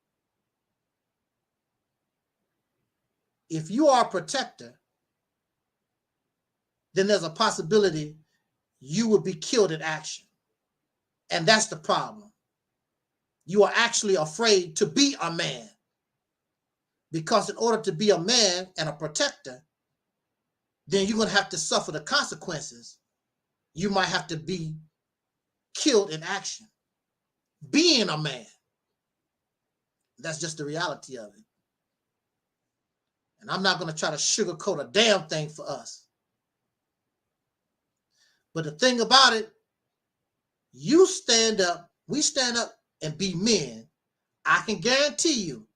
If you are a protector, then there's a possibility you will be killed in action. And that's the problem. You are actually afraid to be a man. Because in order to be a man and a protector, then you're going to have to suffer the consequences. You might have to be killed in action. Being a man. That's just the reality of it. And I'm not going to try to sugarcoat a damn thing for us. But the thing about it, you stand up, we stand up and be men. I can guarantee you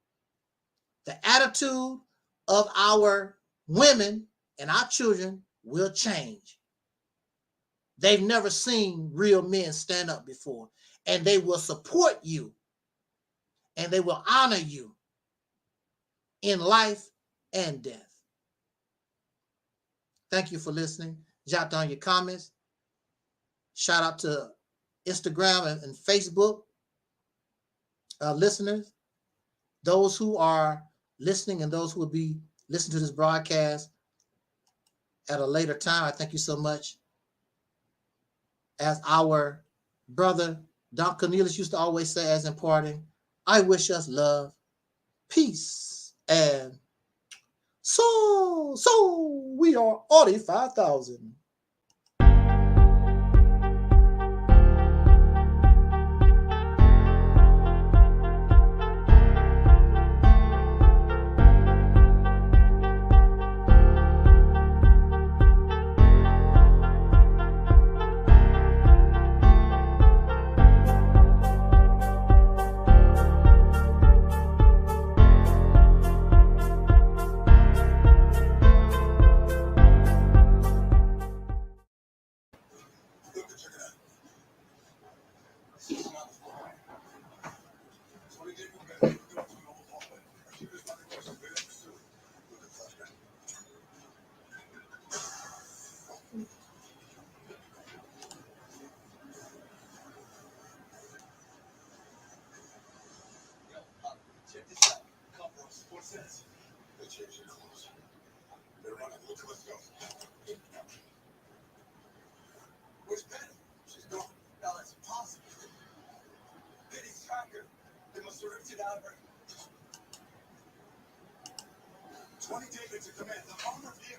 the attitude of our women and our children will change. They've never seen real men stand up before, and they will support you and they will honor you in life and death. Thank you for listening. Jot down your comments. Shout out to Instagram and Facebook listeners, those who are listening and those who will be listening to this broadcast at a later time. I thank you so much. As our brother Don Cornelius used to always say, as in parting, I wish us love, peace, and so we are Audi 5000. Check this out. Conference, what says? They changed your clothes. They're running. Let's go. Where's Penny? She's gone. Now that's impossible. Penny's tracker. They must have ripped it out of her. 20 David to command the armored vehicle.